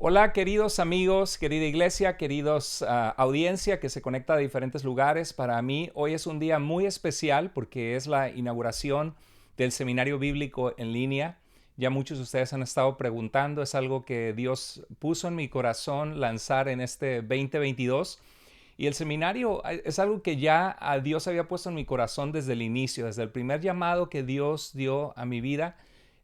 Hola queridos amigos, querida iglesia, queridos audiencia que se conecta de diferentes lugares. Para mí hoy es un día muy especial porque es la inauguración del seminario bíblico en línea. Ya muchos de ustedes han estado preguntando, es algo que Dios puso en mi corazón lanzar en este 2022. Y el seminario es algo que ya Dios había puesto en mi corazón desde el inicio, desde el primer llamado que Dios dio a mi vida.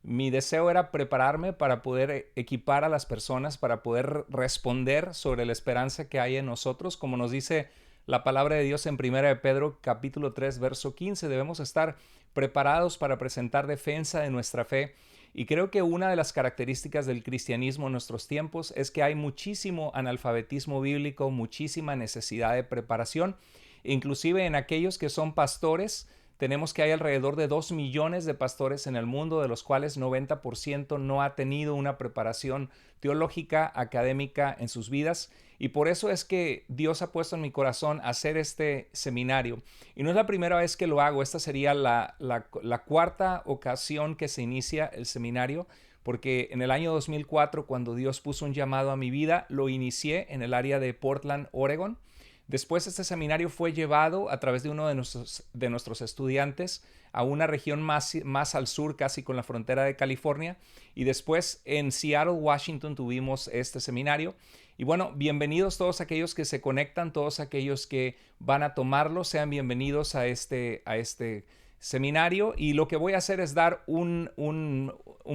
Mi deseo era prepararme para poder equipar a las personas, para poder responder sobre la esperanza que hay en nosotros. Como nos dice la palabra de Dios en 1 de Pedro capítulo 3, verso 15, debemos estar preparados para presentar defensa de nuestra fe. Y creo que una de las características del cristianismo en nuestros tiempos es que hay muchísimo analfabetismo bíblico, muchísima necesidad de preparación. Inclusive en aquellos que son pastores, tenemos que hay alrededor de 2 millones de pastores en el mundo, de los cuales 90% no ha tenido una preparación teológica, académica en sus vidas. Y por eso es que Dios ha puesto en mi corazón hacer este seminario. Y no es la primera vez que lo hago, esta sería la cuarta ocasión que se inicia el seminario, porque en el año 2004, cuando Dios puso un llamado a mi vida, lo inicié en el área de Portland, Oregon. Después este seminario fue llevado a través de uno de nuestros estudiantes a una región más al sur, casi con la frontera de California. Y después en Seattle, Washington, tuvimos este seminario. Y bueno, bienvenidos todos aquellos que se conectan, todos aquellos que van a tomarlo, sean bienvenidos a este seminario. Y lo que voy a hacer es dar un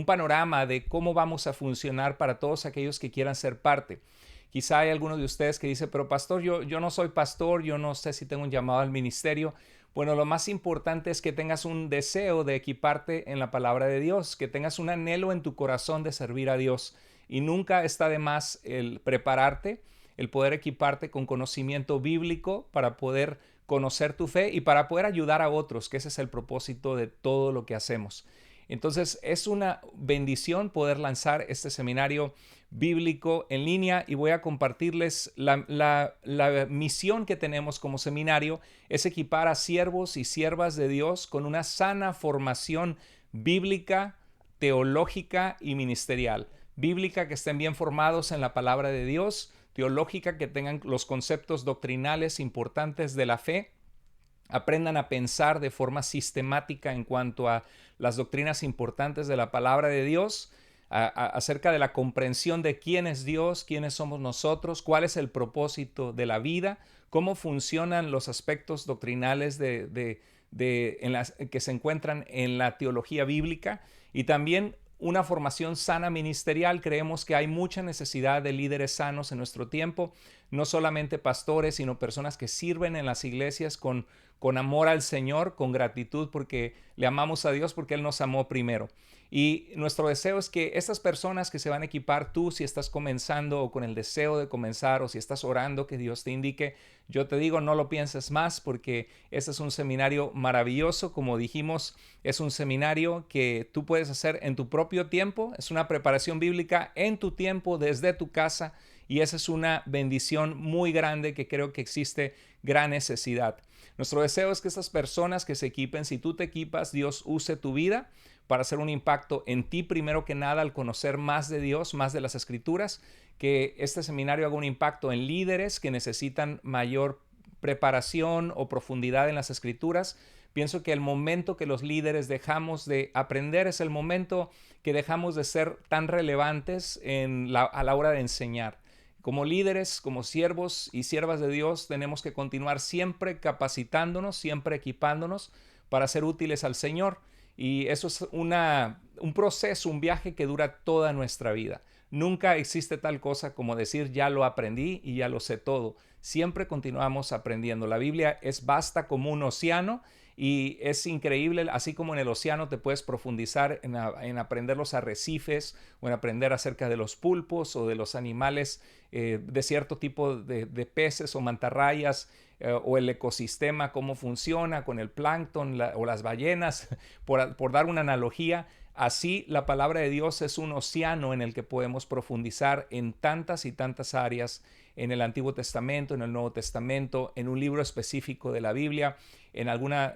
panorama de cómo vamos a funcionar para todos aquellos que quieran ser parte. Quizá hay algunos de ustedes que dicen, pero pastor, yo no soy pastor, yo no sé si tengo un llamado al ministerio. Bueno, lo más importante es que tengas un deseo de equiparte en la palabra de Dios, que tengas un anhelo en tu corazón de servir a Dios. Y nunca está de más el prepararte, el poder equiparte con conocimiento bíblico para poder conocer tu fe y para poder ayudar a otros, que ese es el propósito de todo lo que hacemos. Entonces es una bendición poder lanzar este seminario bíblico en línea y voy a compartirles la misión que tenemos como seminario es equipar a siervos y siervas de Dios con una sana formación bíblica, teológica y ministerial. Bíblica, que estén bien formados en la palabra de Dios; teológica, que tengan los conceptos doctrinales importantes de la fe; aprendan a pensar de forma sistemática en cuanto a las doctrinas importantes de la palabra de Dios, acerca de la comprensión de quién es Dios, quiénes somos nosotros, cuál es el propósito de la vida, cómo funcionan los aspectos doctrinales que se encuentran en la teología bíblica, y también una formación sana ministerial. Creemos que hay mucha necesidad de líderes sanos en nuestro tiempo, no solamente pastores, sino personas que sirven en las iglesias con amor al Señor, con gratitud, porque le amamos a Dios, porque Él nos amó primero. Y nuestro deseo es que estas personas que se van a equipar, tú si estás comenzando o con el deseo de comenzar, o si estás orando que Dios te indique, yo te digo, no lo pienses más, porque este es un seminario maravilloso. Como dijimos, es un seminario que tú puedes hacer en tu propio tiempo, es una preparación bíblica en tu tiempo, desde tu casa, y esa es una bendición muy grande que creo que existe gran necesidad. Nuestro deseo es que estas personas que se equipen, si tú te equipas, Dios use tu vida para hacer un impacto en ti primero que nada al conocer más de Dios, más de las Escrituras, que este seminario haga un impacto en líderes que necesitan mayor preparación o profundidad en las Escrituras. Pienso que el momento que los líderes dejamos de aprender es el momento que dejamos de ser tan relevantes a la hora de enseñar. Como líderes, como siervos y siervas de Dios, tenemos que continuar siempre capacitándonos, siempre equipándonos para ser útiles al Señor. Y eso es un proceso, un viaje que dura toda nuestra vida. Nunca existe tal cosa como decir ya lo aprendí y ya lo sé todo. Siempre continuamos aprendiendo. La Biblia es vasta como un océano y es increíble, así como en el océano te puedes profundizar en aprender los arrecifes o en aprender acerca de los pulpos o de los animales, de cierto tipo de peces o mantarrayas, o el ecosistema, cómo funciona con el plancton o las ballenas, por dar una analogía. Así la palabra de Dios es un océano en el que podemos profundizar en tantas y tantas áreas, en el Antiguo Testamento, en el Nuevo Testamento, en un libro específico de la Biblia, en alguna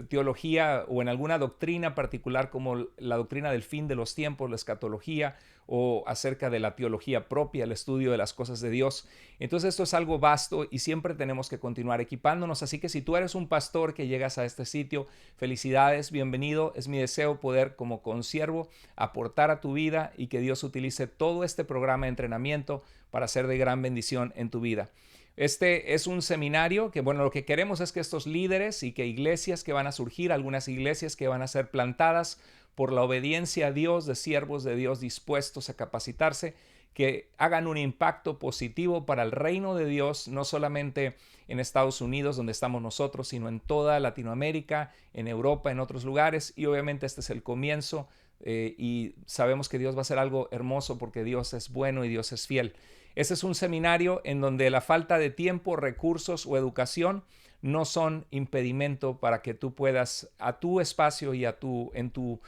teología o en alguna doctrina particular como la doctrina del fin de los tiempos, la escatología, o acerca de la teología propia, el estudio de las cosas de Dios. Entonces esto es algo vasto y siempre tenemos que continuar equipándonos. Así que si tú eres un pastor que llegas a este sitio, felicidades, bienvenido. Es mi deseo poder como consiervo aportar a tu vida y que Dios utilice todo este programa de entrenamiento para ser de gran bendición en tu vida. Este es un seminario que, bueno, lo que queremos es que estos líderes y que iglesias que van a surgir, algunas iglesias que van a ser plantadas por la obediencia a Dios, de siervos de Dios dispuestos a capacitarse, que hagan un impacto positivo para el reino de Dios, no solamente en Estados Unidos, donde estamos nosotros, sino en toda Latinoamérica, en Europa, en otros lugares. Y obviamente este es el comienzo y sabemos que Dios va a hacer algo hermoso porque Dios es bueno y Dios es fiel. Este es un seminario en donde la falta de tiempo, recursos o educación no son impedimento para que tú puedas a tu espacio y en tu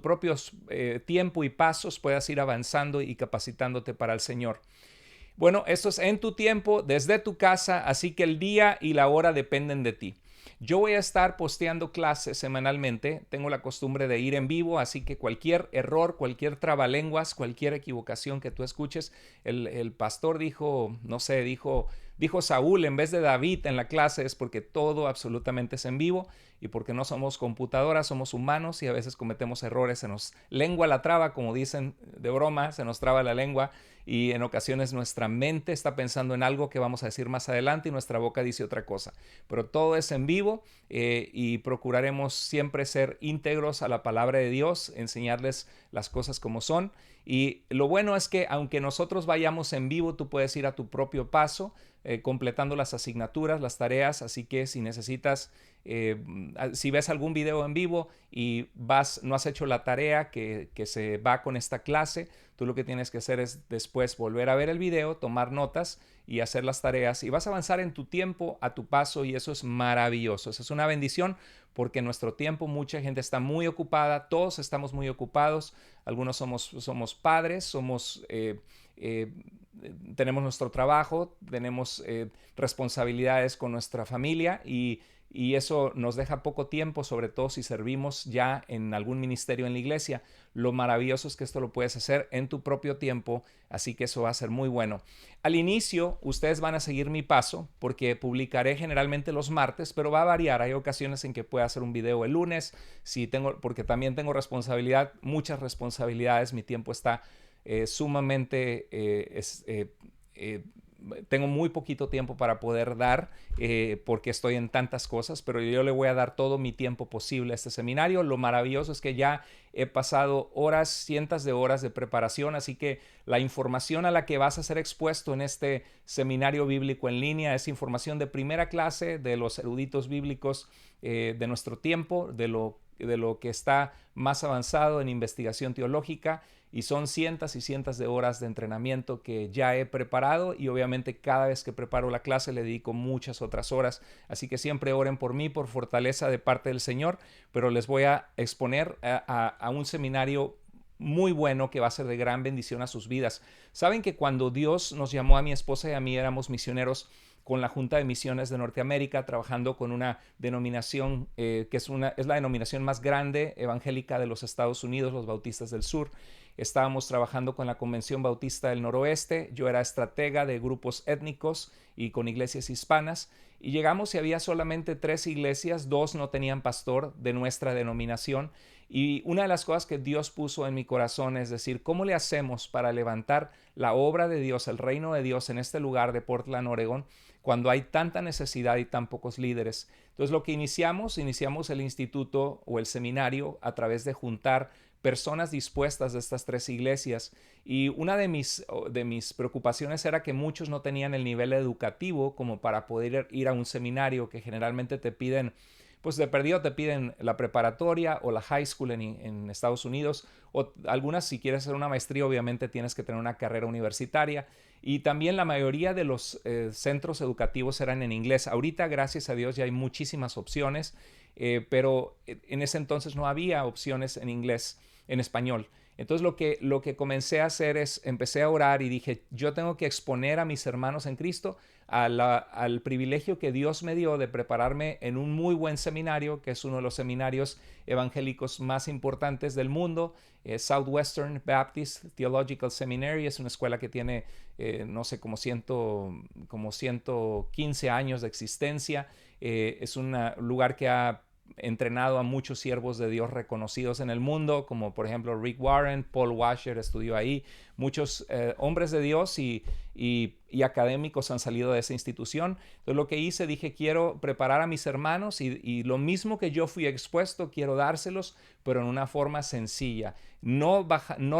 propio tiempo y pasos puedas ir avanzando y capacitándote para el Señor. Bueno, esto es en tu tiempo, desde tu casa, así que el día y la hora dependen de ti. Yo voy a estar posteando clases semanalmente, tengo la costumbre de ir en vivo, así que cualquier error, cualquier trabalenguas, cualquier equivocación que tú escuches, el pastor dijo, no sé, dijo Saúl en vez de David en la clase, es porque todo absolutamente es en vivo y porque no somos computadoras, somos humanos y a veces cometemos errores, se nos lengua la traba, como dicen de broma, se nos traba la lengua y en ocasiones nuestra mente está pensando en algo que vamos a decir más adelante y nuestra boca dice otra cosa. Pero todo es en vivo y procuraremos siempre ser íntegros a la palabra de Dios, enseñarles las cosas como son. Y lo bueno es que aunque nosotros vayamos en vivo, tú puedes ir a tu propio paso, completando las asignaturas, las tareas, así que si necesitas, si ves algún video en vivo y no has hecho la tarea que se va con esta clase, tú lo que tienes que hacer es después volver a ver el video, tomar notas y hacer las tareas y vas a avanzar en tu tiempo, a tu paso y eso es maravilloso, eso es una bendición porque en nuestro tiempo mucha gente está muy ocupada, todos estamos muy ocupados, algunos somos padres, tenemos nuestro trabajo, tenemos responsabilidades con nuestra familia y eso nos deja poco tiempo, sobre todo si servimos ya en algún ministerio en la iglesia. Lo maravilloso es que esto lo puedes hacer en tu propio tiempo, así que eso va a ser muy bueno. Al inicio, ustedes van a seguir mi paso porque publicaré generalmente los martes, pero va a variar. Hay ocasiones en que pueda hacer un video el lunes, porque también tengo responsabilidad, muchas responsabilidades, mi tiempo está sumamente tengo muy poquito tiempo para poder dar porque estoy en tantas cosas, pero yo le voy a dar todo mi tiempo posible a este seminario. Lo maravilloso es que ya he pasado horas, cientos de horas de preparación, así que la información a la que vas a ser expuesto en este seminario bíblico en línea es información de primera clase de los eruditos bíblicos de nuestro tiempo, de lo que está más avanzado en investigación teológica y son cientos y cientos de horas de entrenamiento que ya he preparado y obviamente cada vez que preparo la clase le dedico muchas otras horas, así que siempre oren por mí, por fortaleza de parte del Señor, pero les voy a exponer a un seminario muy bueno que va a ser de gran bendición a sus vidas. Saben que cuando Dios nos llamó a mi esposa y a mí éramos misioneros con la Junta de Misiones de Norteamérica, trabajando con una denominación que es la denominación más grande evangélica de los Estados Unidos, los Bautistas del Sur. Estábamos trabajando con la Convención Bautista del Noroeste, yo era estratega de grupos étnicos y con iglesias hispanas, y llegamos y había solamente 3 iglesias, 2 no tenían pastor de nuestra denominación, y una de las cosas que Dios puso en mi corazón es decir, ¿cómo le hacemos para levantar la obra de Dios, el reino de Dios en este lugar de Portland, Oregón, cuando hay tanta necesidad y tan pocos líderes? Entonces lo que iniciamos el instituto o el seminario a través de juntar personas dispuestas de estas 3 iglesias y una de mis preocupaciones era que muchos no tenían el nivel educativo como para poder ir a un seminario que generalmente te piden, pues de perdido te piden la preparatoria o la high school en Estados Unidos o algunas si quieres hacer una maestría obviamente tienes que tener una carrera universitaria y también la mayoría de los centros educativos eran en inglés. Ahorita gracias a Dios ya hay muchísimas opciones, pero en ese entonces no había opciones en inglés, en español. Entonces lo que comencé a hacer es, empecé a orar y dije, yo tengo que exponer a mis hermanos en Cristo al privilegio que Dios me dio de prepararme en un muy buen seminario, que es uno de los seminarios evangélicos más importantes del mundo, Southwestern Baptist Theological Seminary. Es una escuela que tiene, no sé, como 115 años de existencia. Es un lugar que ha entrenado a muchos siervos de Dios reconocidos en el mundo, como por ejemplo Rick Warren, Paul Washer estudió ahí. Muchos hombres de Dios y académicos han salido de esa institución. Entonces lo que hice, dije, quiero preparar a mis hermanos y lo mismo que yo fui expuesto, quiero dárselos, pero en una forma sencilla, no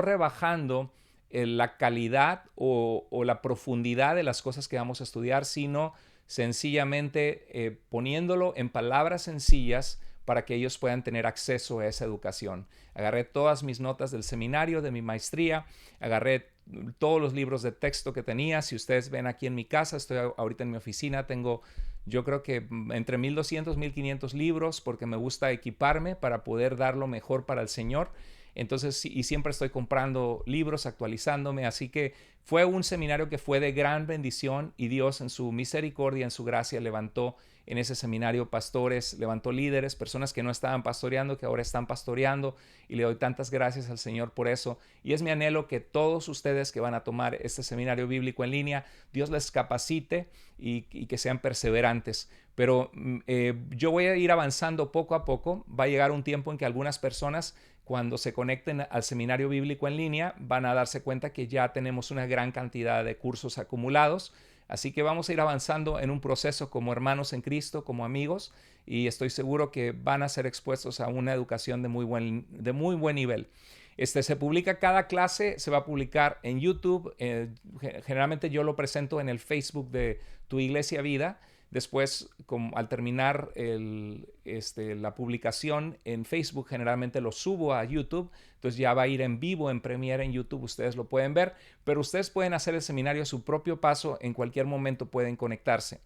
rebajando la calidad o la profundidad de las cosas que vamos a estudiar, sino sencillamente poniéndolo en palabras sencillas para que ellos puedan tener acceso a esa educación. Agarré todas mis notas del seminario, de mi maestría, agarré todos los libros de texto que tenía. Si ustedes ven aquí en mi casa, estoy ahorita en mi oficina, tengo yo creo que entre 1200 1500 libros, porque me gusta equiparme para poder dar lo mejor para el Señor. Entonces, y siempre estoy comprando libros, actualizándome, así que fue un seminario que fue de gran bendición y Dios en su misericordia, en su gracia, levantó en ese seminario pastores, levantó líderes, personas que no estaban pastoreando, que ahora están pastoreando, y le doy tantas gracias al Señor por eso. Y es mi anhelo que todos ustedes que van a tomar este seminario bíblico en línea, Dios les capacite y que sean perseverantes. Pero yo voy a ir avanzando poco a poco. Va a llegar un tiempo en que algunas personas, cuando se conecten al seminario bíblico en línea, van a darse cuenta que ya tenemos una gran cantidad de cursos acumulados. Así que vamos a ir avanzando en un proceso como hermanos en Cristo, como amigos, y estoy seguro que van a ser expuestos a una educación de muy buen nivel. Se publica cada clase, se va a publicar en YouTube. Generalmente yo lo presento en el Facebook de Tu Iglesia Vida. Después, al terminar la publicación en Facebook, generalmente lo subo a YouTube. Entonces ya va a ir en vivo, en Premiere en YouTube, ustedes lo pueden ver. Pero ustedes pueden hacer el seminario a su propio paso, en cualquier momento pueden conectarse.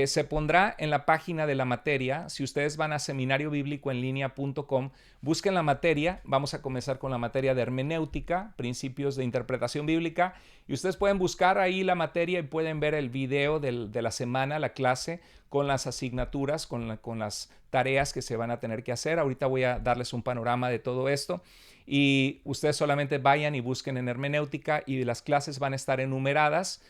Se pondrá en la página de la materia. Si ustedes van a seminariobiblicoenlinea.com, busquen la materia. Vamos a comenzar con la materia de hermenéutica, principios de interpretación bíblica, y ustedes pueden buscar ahí la materia y pueden ver el video de la semana, la clase, con las asignaturas, con las tareas que se van a tener que hacer. Ahorita voy a darles un panorama de todo esto, y ustedes solamente vayan y busquen en hermenéutica, y las clases van a estar enumeradas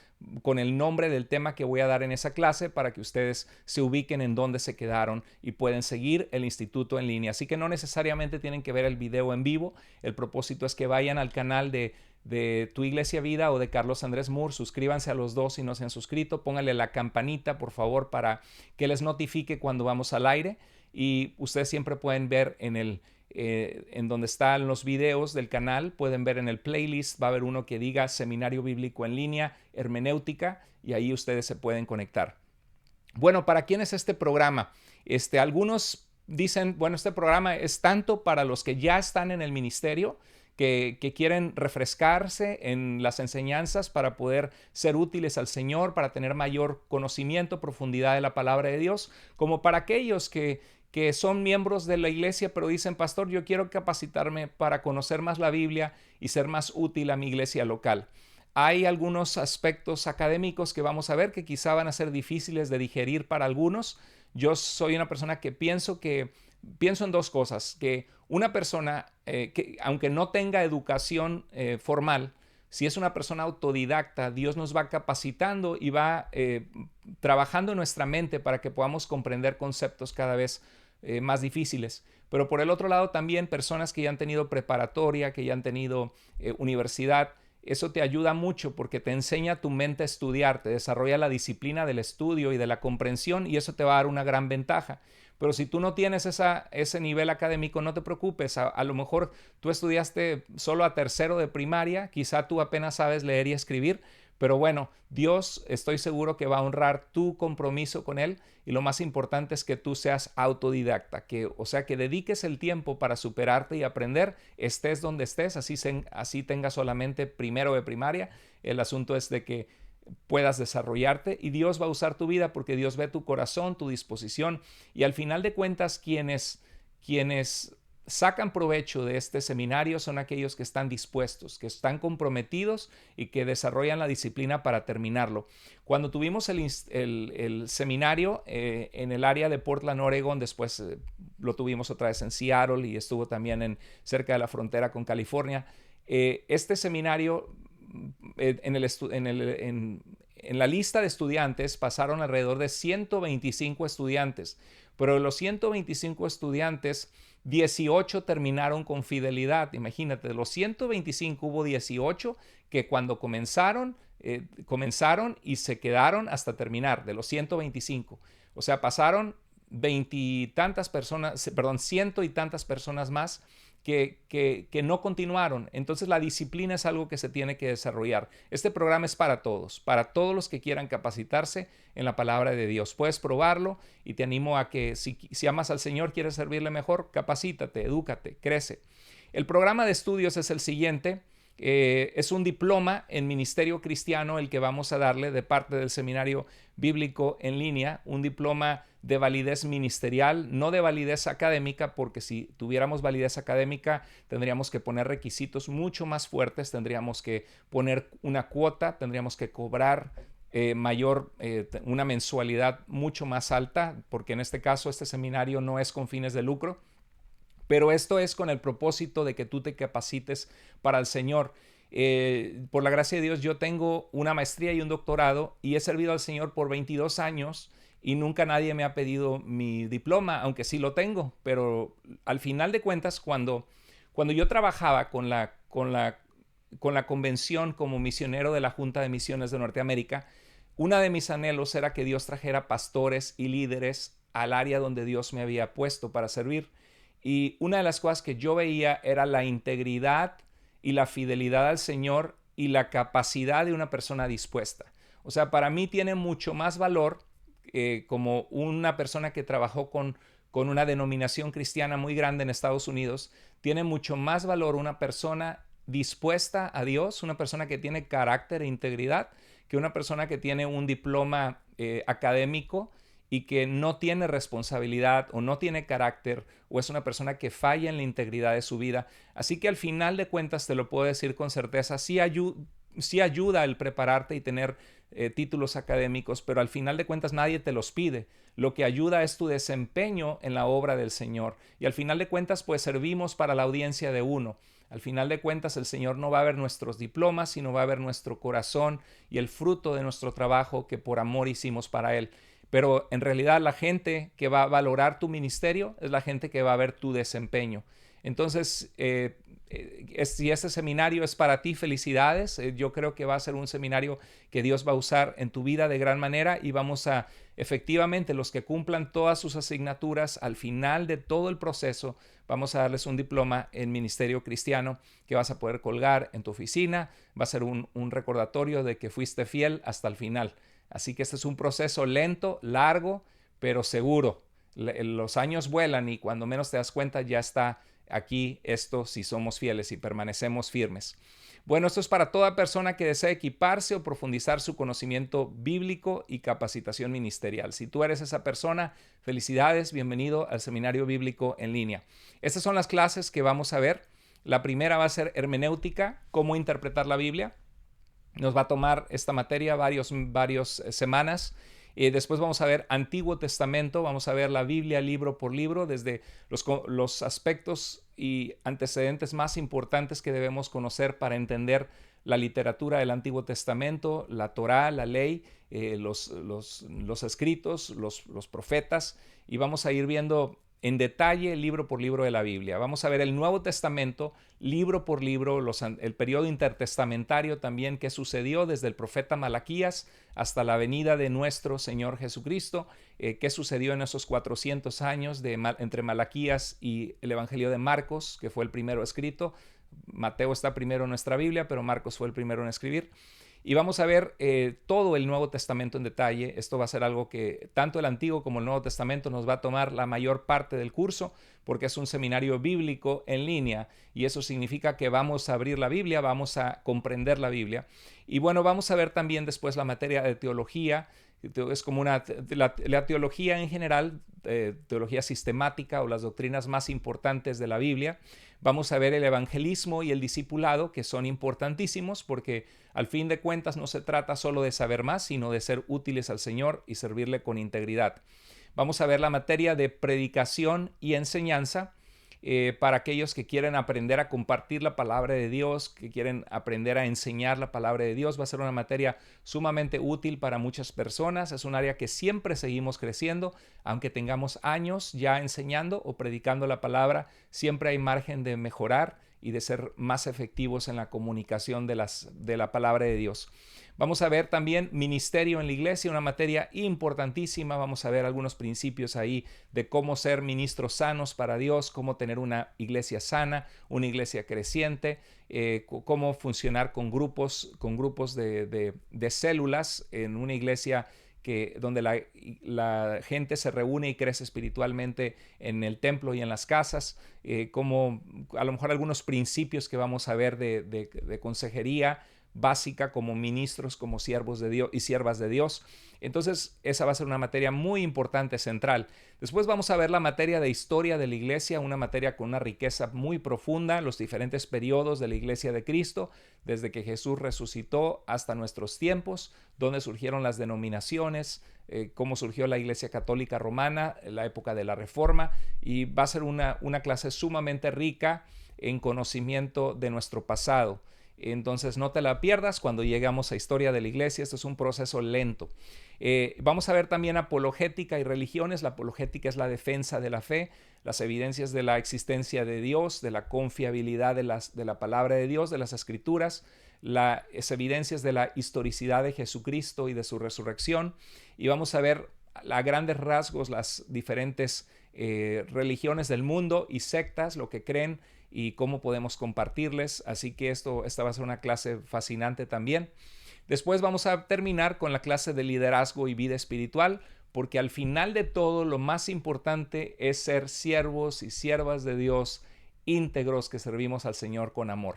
con el nombre del tema que voy a dar en esa clase, para que ustedes se ubiquen en dónde se quedaron y pueden seguir el instituto en línea. Así que no necesariamente tienen que ver el video en vivo. El propósito es que vayan al canal de Tu Iglesia Vida o de Carlos Andrés Moore. Suscríbanse a los dos si no se han suscrito. Pónganle la campanita, por favor, para que les notifique cuando vamos al aire. Y ustedes siempre pueden ver en donde están los videos del canal, pueden ver en el playlist, va a haber uno que diga Seminario Bíblico en Línea, Hermenéutica, y ahí ustedes se pueden conectar. Bueno, ¿para quién es este programa? Algunos dicen, bueno, este programa es tanto para los que ya están en el ministerio, que quieren refrescarse en las enseñanzas para poder ser útiles al Señor, para tener mayor conocimiento, profundidad de la palabra de Dios, como para aquellos que son miembros de la iglesia, pero dicen, pastor, yo quiero capacitarme para conocer más la Biblia y ser más útil a mi iglesia local. Hay algunos aspectos académicos que vamos a ver que quizá van a ser difíciles de digerir para algunos. Yo soy una persona que pienso en dos cosas, que una persona que aunque no tenga educación formal, si es una persona autodidacta, Dios nos va capacitando y va trabajando en nuestra mente para que podamos comprender conceptos cada vez más difíciles. Pero por el otro lado también personas que ya han tenido preparatoria, que ya han tenido universidad, eso te ayuda mucho porque te enseña tu mente a estudiar, te desarrolla la disciplina del estudio y de la comprensión, y eso te va a dar una gran ventaja. Pero si tú no tienes ese nivel académico, no te preocupes. A lo mejor tú estudiaste solo a tercero de primaria, quizá tú apenas sabes leer y escribir, pero bueno, Dios, estoy seguro que va a honrar tu compromiso con Él, y lo más importante es que tú seas autodidacta, o sea, que dediques el tiempo para superarte y aprender, estés donde estés, así tengas solamente primero de primaria. El asunto es de que puedas desarrollarte, y Dios va a usar tu vida porque Dios ve tu corazón, tu disposición, y al final de cuentas quienes sacan provecho de este seminario son aquellos que están dispuestos, que están comprometidos y que desarrollan la disciplina para terminarlo. Cuando tuvimos el seminario en el área de Portland, Oregon, después lo tuvimos otra vez en Seattle y estuvo también cerca de la frontera con California. Este seminario, en la lista de estudiantes pasaron alrededor de 125 estudiantes, pero de los 125 estudiantes, 18 terminaron con fidelidad. Imagínate, de los 125 hubo 18 que cuando comenzaron y se quedaron hasta terminar, de los 125. O sea, pasaron veintitantas personas, perdón, ciento y tantas personas más que no continuaron. Entonces la disciplina es algo que se tiene que desarrollar. Este programa es para todos los que quieran capacitarse en la palabra de Dios. Puedes probarlo y te animo a que si amas al Señor, quieres servirle mejor, capacítate, edúcate, crece. El programa de estudios es el siguiente. Es un diploma en ministerio cristiano el que vamos a darle de parte del Seminario Bíblico en Línea, un diploma de validez ministerial, no de validez académica, porque si tuviéramos validez académica tendríamos que poner requisitos mucho más fuertes, tendríamos que poner una cuota, tendríamos que cobrar una mensualidad mucho más alta, porque en este caso este seminario no es con fines de lucro. Pero esto es con el propósito de que tú te capacites para el Señor. Por la gracia de Dios, yo tengo una maestría y un doctorado y he servido al Señor por 22 años y nunca nadie me ha pedido mi diploma, aunque sí lo tengo. Pero al final de cuentas, cuando yo trabajaba con la convención como misionero de la Junta de Misiones de Norteamérica, uno de mis anhelos era que Dios trajera pastores y líderes al área donde Dios me había puesto para servir. Y una de las cosas que yo veía era la integridad y la fidelidad al Señor y la capacidad de una persona dispuesta. O sea, para mí tiene mucho más valor como una persona que trabajó con una denominación cristiana muy grande en Estados Unidos. Tiene mucho más valor una persona dispuesta a Dios, una persona que tiene carácter e integridad, que una persona que tiene un diploma académico y que no tiene responsabilidad o no tiene carácter o es una persona que falla en la integridad de su vida. Así que al final de cuentas te lo puedo decir con certeza, sí ayuda el prepararte y tener títulos académicos, pero al final de cuentas nadie te los pide. Lo que ayuda es tu desempeño en la obra del Señor. Y al final de cuentas pues servimos para la audiencia de uno. Al final de cuentas el Señor no va a ver nuestros diplomas, sino va a ver nuestro corazón y el fruto de nuestro trabajo que por amor hicimos para Él. Pero en realidad la gente que va a valorar tu ministerio es la gente que va a ver tu desempeño. Entonces, si este seminario es para ti, felicidades. Yo creo que va a ser un seminario que Dios va a usar en tu vida de gran manera y vamos a, efectivamente, los que cumplan todas sus asignaturas, al final de todo el proceso, vamos a darles un diploma en ministerio cristiano que vas a poder colgar en tu oficina. Va a ser un recordatorio de que fuiste fiel hasta el final. Así que este es un proceso lento, largo, pero seguro. Los años vuelan y cuando menos te das cuenta ya está aquí esto si somos fieles y permanecemos firmes. Bueno, esto es para toda persona que desea equiparse o profundizar su conocimiento bíblico y capacitación ministerial. Si tú eres esa persona, felicidades, bienvenido al Seminario Bíblico en Línea. Estas son las clases que vamos a ver. La primera va a ser hermenéutica, cómo interpretar la Biblia. Nos va a tomar esta materia varias semanas. Después vamos a ver Antiguo Testamento, vamos a ver la Biblia libro por libro, desde los aspectos y antecedentes más importantes que debemos conocer para entender la literatura del Antiguo Testamento, la Torá, la ley, los escritos, los profetas, y vamos a ir viendo en detalle libro por libro de la Biblia. Vamos a ver el Nuevo Testamento, libro por libro, el periodo intertestamentario también que sucedió desde el profeta Malaquías hasta la venida de nuestro Señor Jesucristo, qué sucedió en esos 400 años entre Malaquías y el Evangelio de Marcos, que fue el primero escrito. Mateo está primero en nuestra Biblia, pero Marcos fue el primero en escribir. Y vamos a ver todo el Nuevo Testamento en detalle. Esto va a ser algo que tanto el Antiguo como el Nuevo Testamento nos va a tomar la mayor parte del curso, porque es un seminario bíblico en línea y eso significa que vamos a abrir la Biblia, vamos a comprender la Biblia. Y bueno, vamos a ver también después la materia de teología, Es como la teología en general, teología sistemática o las doctrinas más importantes de la Biblia. Vamos a ver el evangelismo y el discipulado, que son importantísimos porque al fin de cuentas no se trata solo de saber más, sino de ser útiles al Señor y servirle con integridad. Vamos a ver la materia de predicación y enseñanza, para aquellos que quieren aprender a compartir la palabra de Dios, que quieren aprender a enseñar la palabra de Dios. Va a ser una materia sumamente útil para muchas personas. Es un área que siempre seguimos creciendo, aunque tengamos años ya enseñando o predicando la palabra, siempre hay margen de mejorar y de ser más efectivos en la comunicación de la palabra de Dios. Vamos a ver también ministerio en la iglesia, una materia importantísima. Vamos a ver algunos principios ahí de cómo ser ministros sanos para Dios, cómo tener una iglesia sana, una iglesia creciente, cómo funcionar con grupos de células en una iglesia donde la gente se reúne y crece espiritualmente en el templo y en las casas, como a lo mejor algunos principios que vamos a ver de consejería básica como ministros, como siervos de Dios y siervas de Dios. Entonces esa va a ser una materia muy importante, central. Después vamos a ver la materia de historia de la iglesia, una materia con una riqueza muy profunda, los diferentes periodos de la iglesia de Cristo, desde que Jesús resucitó hasta nuestros tiempos, dónde surgieron las denominaciones, cómo surgió la iglesia católica romana, la época de la Reforma, y va a ser una clase sumamente rica en conocimiento de nuestro pasado. Entonces no te la pierdas cuando llegamos a historia de la iglesia. Esto es un proceso lento. Vamos a ver también apologética y religiones. La apologética es la defensa de la fe, las evidencias de la existencia de Dios, de la confiabilidad de la palabra de Dios, de las escrituras, las evidencias de la historicidad de Jesucristo y de su resurrección. Y vamos a ver a grandes rasgos las diferentes religiones del mundo y sectas, lo que creen y cómo podemos compartirles. Así que esta va a ser una clase fascinante también. Después vamos a terminar con la clase de liderazgo y vida espiritual, porque al final de todo lo más importante es ser siervos y siervas de Dios íntegros que servimos al Señor con amor.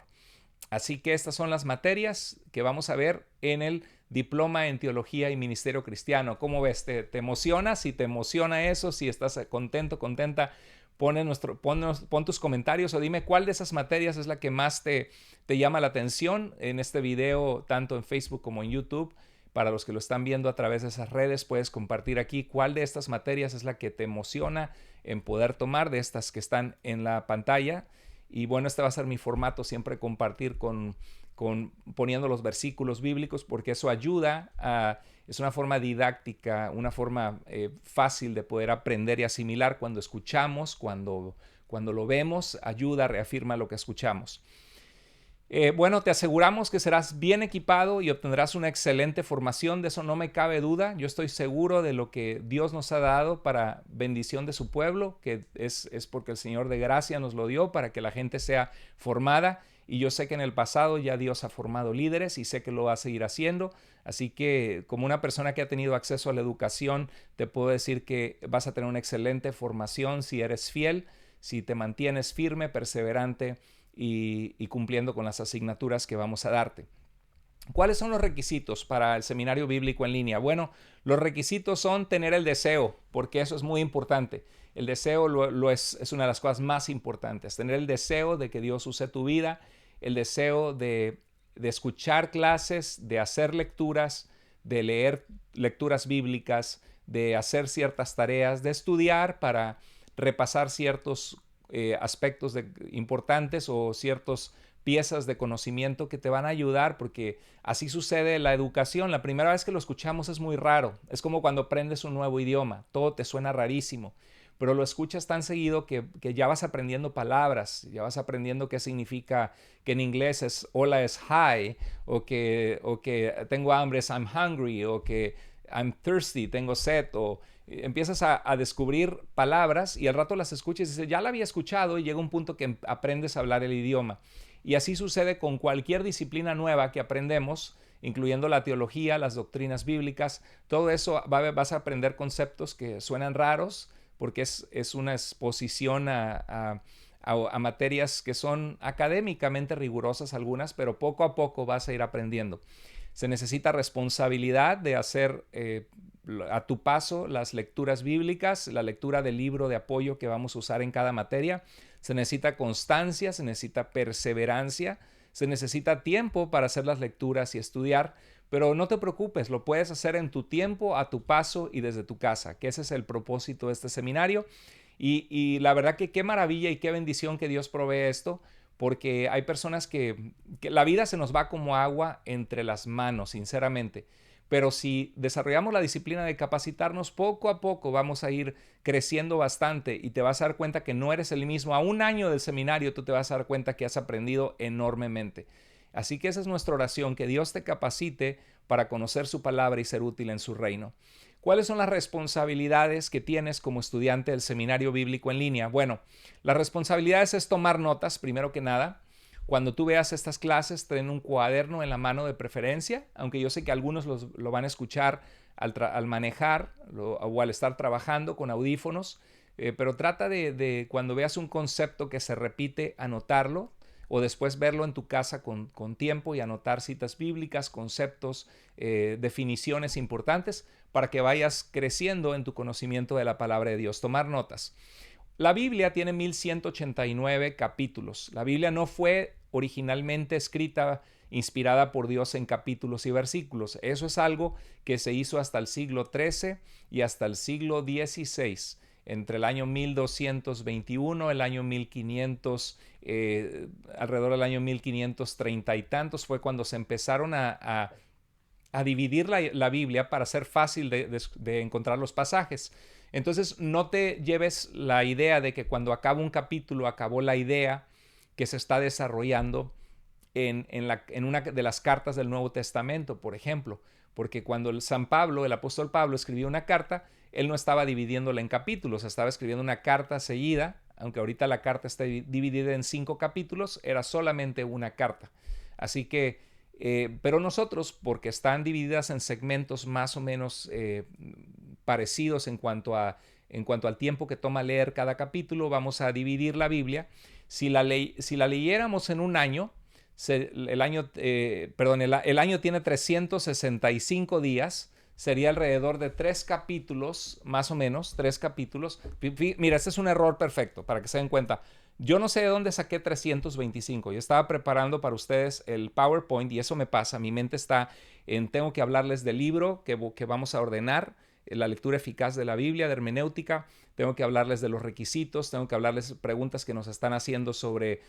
Así que estas son las materias que vamos a ver en el diploma en teología y ministerio cristiano. ¿Cómo ves? ¿Te emociona? Si te emociona eso, si estás contento, contenta, pon tus comentarios o dime cuál de esas materias es la que más te llama la atención en este video, tanto en Facebook como en YouTube. Para los que lo están viendo a través de esas redes, puedes compartir aquí cuál de estas materias es la que te emociona en poder tomar de estas que están en la pantalla. Y bueno, este va a ser mi formato, siempre compartir poniendo los versículos bíblicos, porque eso ayuda es una forma didáctica, una forma fácil de poder aprender y asimilar cuando escuchamos, cuando lo vemos, ayuda, reafirma lo que escuchamos. Bueno, te aseguramos que serás bien equipado y obtendrás una excelente formación, de eso no me cabe duda. Yo estoy seguro de lo que Dios nos ha dado para bendición de su pueblo, que es porque el Señor de gracia nos lo dio para que la gente sea formada. Y yo sé que en el pasado ya Dios ha formado líderes y sé que lo va a seguir haciendo. Así que como una persona que ha tenido acceso a la educación, te puedo decir que vas a tener una excelente formación si eres fiel, si te mantienes firme, perseverante y cumpliendo con las asignaturas que vamos a darte. ¿Cuáles son los requisitos para el seminario bíblico en línea? Bueno, los requisitos son tener el deseo, porque eso es muy importante. El deseo es una de las cosas más importantes. Tener el deseo de que Dios use tu vida, el deseo de escuchar clases, de hacer lecturas, de leer lecturas bíblicas, de hacer ciertas tareas, de estudiar para repasar ciertos aspectos importantes o ciertas piezas de conocimiento que te van a ayudar, porque así sucede la educación. La primera vez que lo escuchamos es muy raro. Es como cuando aprendes un nuevo idioma. Todo te suena rarísimo, pero lo escuchas tan seguido que ya vas aprendiendo palabras, ya vas aprendiendo qué significa que en inglés es hola es hi, o que tengo hambre es I'm hungry, o que I'm thirsty, tengo sed, o empiezas a descubrir palabras y al rato las escuchas y dices, ya la había escuchado, y llega un punto que aprendes a hablar el idioma. Y así sucede con cualquier disciplina nueva que aprendemos, incluyendo la teología, las doctrinas bíblicas. Todo eso vas a aprender conceptos que suenan raros porque es una exposición a materias que son académicamente rigurosas algunas, pero poco a poco vas a ir aprendiendo. Se necesita responsabilidad de hacer a tu paso las lecturas bíblicas, la lectura del libro de apoyo que vamos a usar en cada materia. Se necesita constancia, se necesita perseverancia, se necesita tiempo para hacer las lecturas y estudiar, pero no te preocupes, lo puedes hacer en tu tiempo, a tu paso y desde tu casa, que ese es el propósito de este seminario. Y la verdad que qué maravilla y qué bendición que Dios provee esto, porque hay personas que la vida se nos va como agua entre las manos, sinceramente. Pero si desarrollamos la disciplina de capacitarnos, poco a poco vamos a ir creciendo bastante y te vas a dar cuenta que no eres el mismo. A un año del seminario tú te vas a dar cuenta que has aprendido enormemente. Así que esa es nuestra oración, que Dios te capacite para conocer su palabra y ser útil en su reino. ¿Cuáles son las responsabilidades que tienes como estudiante del seminario bíblico en línea? Bueno, las responsabilidades es tomar notas, primero que nada. Cuando tú veas estas clases, ten un cuaderno en la mano de preferencia, aunque yo sé que algunos lo van a escuchar al manejar o al estar trabajando con audífonos, pero trata de cuando veas un concepto que se repite, anotarlo o después verlo en tu casa con tiempo y anotar citas bíblicas, conceptos, definiciones importantes para que vayas creciendo en tu conocimiento de la palabra de Dios. Tomar notas. La Biblia tiene 1189 capítulos. La Biblia no fue originalmente escrita, inspirada por Dios en capítulos y versículos. Eso es algo que se hizo hasta el siglo XIII y hasta el siglo XVI. Entre el año 1221, el año 1500, alrededor del año 1530 y tantos, fue cuando se empezaron a dividir la Biblia para ser fácil de encontrar los pasajes. Entonces no te lleves la idea de que cuando acaba un capítulo acabó la idea que se está desarrollando en una de las cartas del Nuevo Testamento, por ejemplo, porque cuando el apóstol Pablo escribió una carta, él no estaba dividiéndola en capítulos, estaba escribiendo una carta seguida, aunque ahorita la carta está dividida en 5 capítulos, era solamente una carta. Así que pero nosotros, porque están divididas en segmentos más o menos parecidos en cuanto al tiempo que toma leer cada capítulo, vamos a dividir la Biblia. Si la leyéramos en un año, el año tiene 365 días, sería alrededor de 3 capítulos, más o menos, 3 capítulos. Mira, este es un error perfecto, para que se den cuenta. Yo no sé de dónde saqué 325. Yo estaba preparando para ustedes el PowerPoint y eso me pasa. Mi mente está tengo que hablarles del libro que vamos a ordenar, la lectura eficaz de la Biblia, de hermenéutica. Tengo que hablarles de los requisitos, tengo que hablarles preguntas que nos están haciendo sobre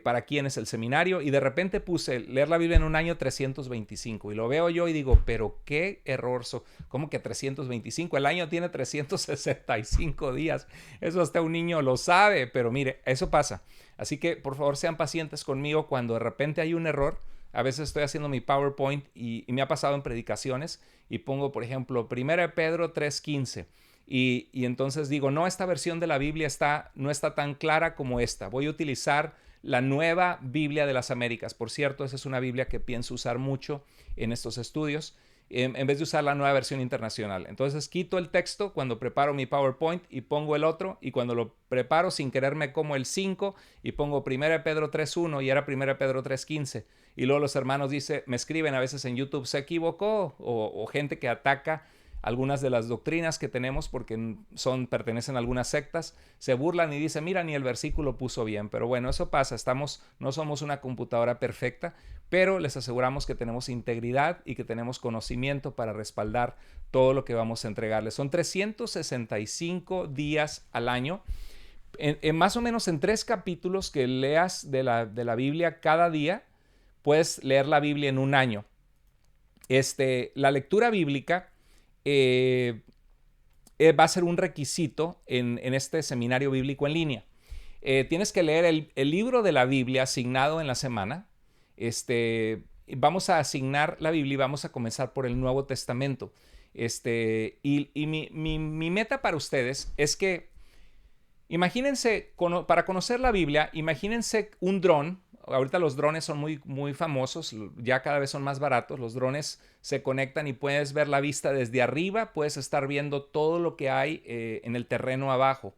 para quién es el seminario. Y de repente puse leer la Biblia en un año 325 y lo veo yo y digo, pero qué error. ¿Cómo que 325? El año tiene 365 días. Eso hasta un niño lo sabe, pero mire, eso pasa. Así que por favor sean pacientes conmigo cuando de repente hay un error. A veces estoy haciendo mi PowerPoint y me ha pasado en predicaciones y pongo, por ejemplo, 1 Pedro 3:15. Y entonces digo, no, esta versión de la Biblia no está tan clara como esta. Voy a utilizar la nueva Biblia de las Américas. Por cierto, esa es una Biblia que pienso usar mucho en estos estudios, en vez de usar la nueva versión internacional. Entonces quito el texto cuando preparo mi PowerPoint y pongo el otro, y cuando lo preparo sin querer me como el 5 y pongo 1 Pedro 3:1 y era 1 Pedro 3:15. Y luego los hermanos me escriben a veces en YouTube, se equivocó, o gente que ataca algunas de las doctrinas que tenemos porque pertenecen a algunas sectas, se burlan y dicen, mira, ni el versículo puso bien. Pero bueno, eso pasa, no somos una computadora perfecta, pero les aseguramos que tenemos integridad y que tenemos conocimiento para respaldar todo lo que vamos a entregarles. Son 365 días al año. Más o menos en 3 capítulos que leas de la Biblia cada día, puedes leer la Biblia en un año. La lectura bíblica va a ser un requisito en este seminario bíblico en línea. Tienes que leer el libro de la Biblia asignado en la semana. Vamos a asignar la Biblia y vamos a comenzar por el Nuevo Testamento. Y mi meta para ustedes es que imagínense, para conocer la Biblia, imagínense un dron. Ahorita los drones son muy, muy famosos, ya cada vez son más baratos. Los drones se conectan y puedes ver la vista desde arriba, puedes estar viendo todo lo que hay en el terreno abajo.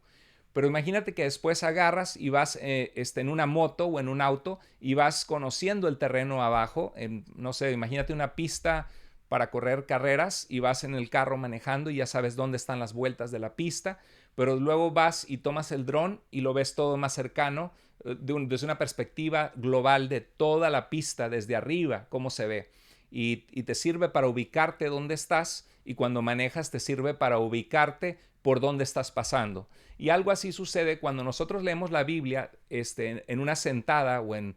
Pero imagínate que después agarras y vas en una moto o en un auto y vas conociendo el terreno abajo. No sé, imagínate una pista para correr carreras y vas en el carro manejando y ya sabes dónde están las vueltas de la pista, pero luego vas y tomas el dron y lo ves todo más cercano, desde una perspectiva global de toda la pista desde arriba, cómo se ve. Y te sirve para ubicarte dónde estás, y cuando manejas te sirve para ubicarte por dónde estás pasando. Y algo así sucede cuando nosotros leemos la Biblia en una sentada en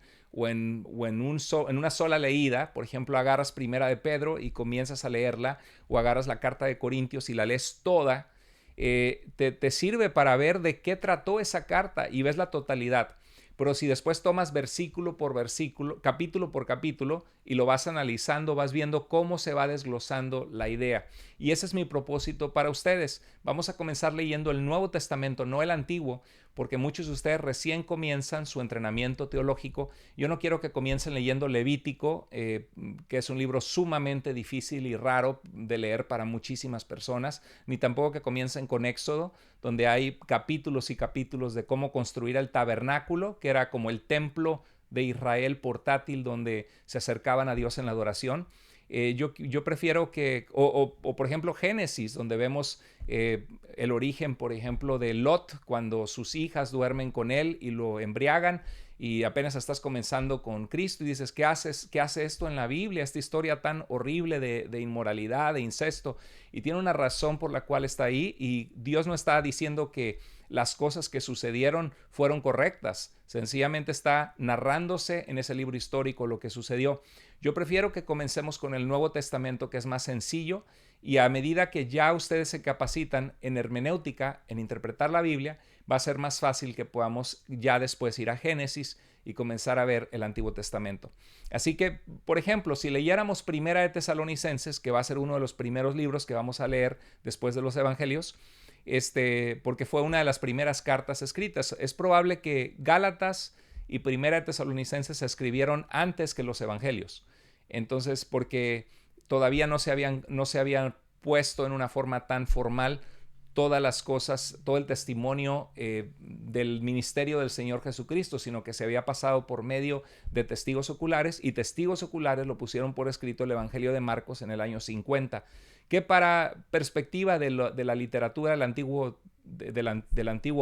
una sola leída. Por ejemplo, agarras Primera de Pedro y comienzas a leerla, o agarras la carta de Corintios y la lees toda. Te sirve para ver de qué trató esa carta y ves la totalidad. Pero si después tomas versículo por versículo, capítulo por capítulo, y lo vas analizando, vas viendo cómo se va desglosando la idea. Y ese es mi propósito para ustedes. Vamos a comenzar leyendo el Nuevo Testamento, no el Antiguo, porque muchos de ustedes recién comienzan su entrenamiento teológico. Yo no quiero que comiencen leyendo Levítico, que es un libro sumamente difícil y raro de leer para muchísimas personas, ni tampoco que comiencen con Éxodo, donde hay capítulos y capítulos de cómo construir el tabernáculo, que era como el templo de Israel portátil donde se acercaban a Dios en la adoración. Yo prefiero que, o por ejemplo Génesis, donde vemos el origen, por ejemplo, de Lot, cuando sus hijas duermen con él y lo embriagan, y apenas estás comenzando con Cristo y dices, ¿qué hace esto en la Biblia? Esta historia tan horrible de inmoralidad, de incesto, y tiene una razón por la cual está ahí, y Dios no está diciendo que las cosas que sucedieron fueron correctas, sencillamente está narrándose en ese libro histórico lo que sucedió. Yo prefiero que comencemos con el Nuevo Testamento, que es más sencillo, y a medida que ya ustedes se capacitan en hermenéutica, en interpretar la Biblia, va a ser más fácil que podamos ya después ir a Génesis y comenzar a ver el Antiguo Testamento. Así que, por ejemplo, si leyéramos Primera de Tesalonicenses, que va a ser uno de los primeros libros que vamos a leer después de los Evangelios, porque fue una de las primeras cartas escritas, es probable que Gálatas y Primera de Tesalonicenses se escribieron antes que los Evangelios. Entonces, porque todavía no se habían puesto en una forma tan formal todas las cosas, todo el testimonio del ministerio del Señor Jesucristo, sino que se había pasado por medio de testigos oculares, y testigos oculares lo pusieron por escrito el Evangelio de Marcos en el año 50, que para perspectiva de la literatura del antiguo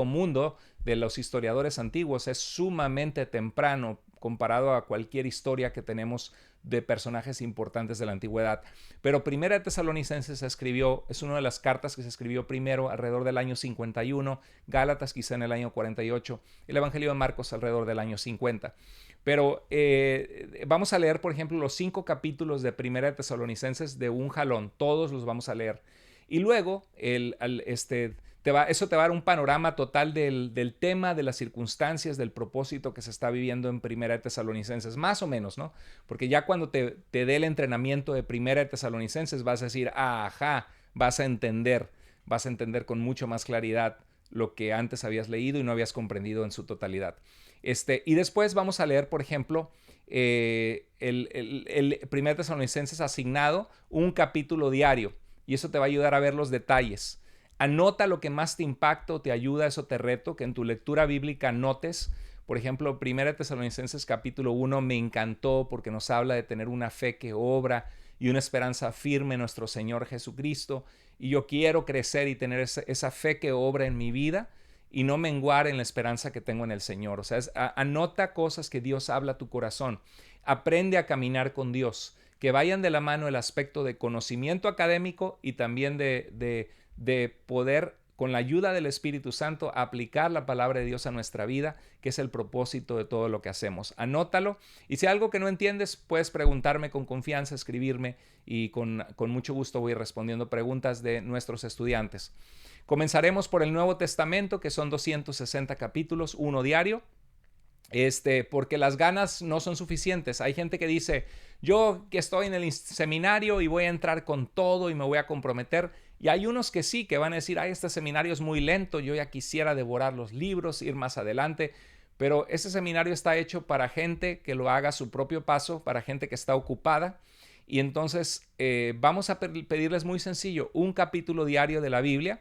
mundo, de los historiadores antiguos, es sumamente temprano comparado a cualquier historia que tenemos de personajes importantes de la antigüedad. Pero Primera de Tesalonicenses es una de las cartas que se escribió primero alrededor del año 51, Gálatas quizá en el año 48, el Evangelio de Marcos alrededor del año 50. Pero vamos a leer, por ejemplo, los 5 capítulos de Primera de Tesalonicenses de un jalón, todos los vamos a leer. Y luego eso te va a dar un panorama total del tema, de las circunstancias, del propósito que se está viviendo en Primera de Tesalonicenses, más o menos, ¿no? Porque ya cuando te dé el entrenamiento de Primera de Tesalonicenses vas a decir, ajá, vas a entender con mucho más claridad lo que antes habías leído y no habías comprendido en su totalidad. Y después vamos a leer, por ejemplo, el Primera de Tesalonicenses asignado un capítulo diario, y eso te va a ayudar a ver los detalles. Anota lo que más te impacta o te ayuda, eso te reto, que en tu lectura bíblica notes. Por ejemplo, 1 Tesalonicenses capítulo 1 me encantó porque nos habla de tener una fe que obra y una esperanza firme en nuestro Señor Jesucristo. Y yo quiero crecer y tener esa fe que obra en mi vida y no menguar en la esperanza que tengo en el Señor. O sea, anota cosas que Dios habla a tu corazón. Aprende a caminar con Dios. Que vayan de la mano el aspecto de conocimiento académico y también de poder, con la ayuda del Espíritu Santo, aplicar la palabra de Dios a nuestra vida, que es el propósito de todo lo que hacemos. Anótalo, y si hay algo que no entiendes, puedes preguntarme con confianza, escribirme, y con mucho gusto voy respondiendo preguntas de nuestros estudiantes. Comenzaremos por el Nuevo Testamento, que son 260 capítulos, uno diario. Porque las ganas no son suficientes. Hay gente que dice, yo que estoy en el seminario y voy a entrar con todo y me voy a comprometer. Y hay unos que sí, que van a decir, ay, este seminario es muy lento, yo ya quisiera devorar los libros, ir más adelante. Pero ese seminario está hecho para gente que lo haga a su propio paso, para gente que está ocupada. Y entonces vamos a pedirles muy sencillo, un capítulo diario de la Biblia.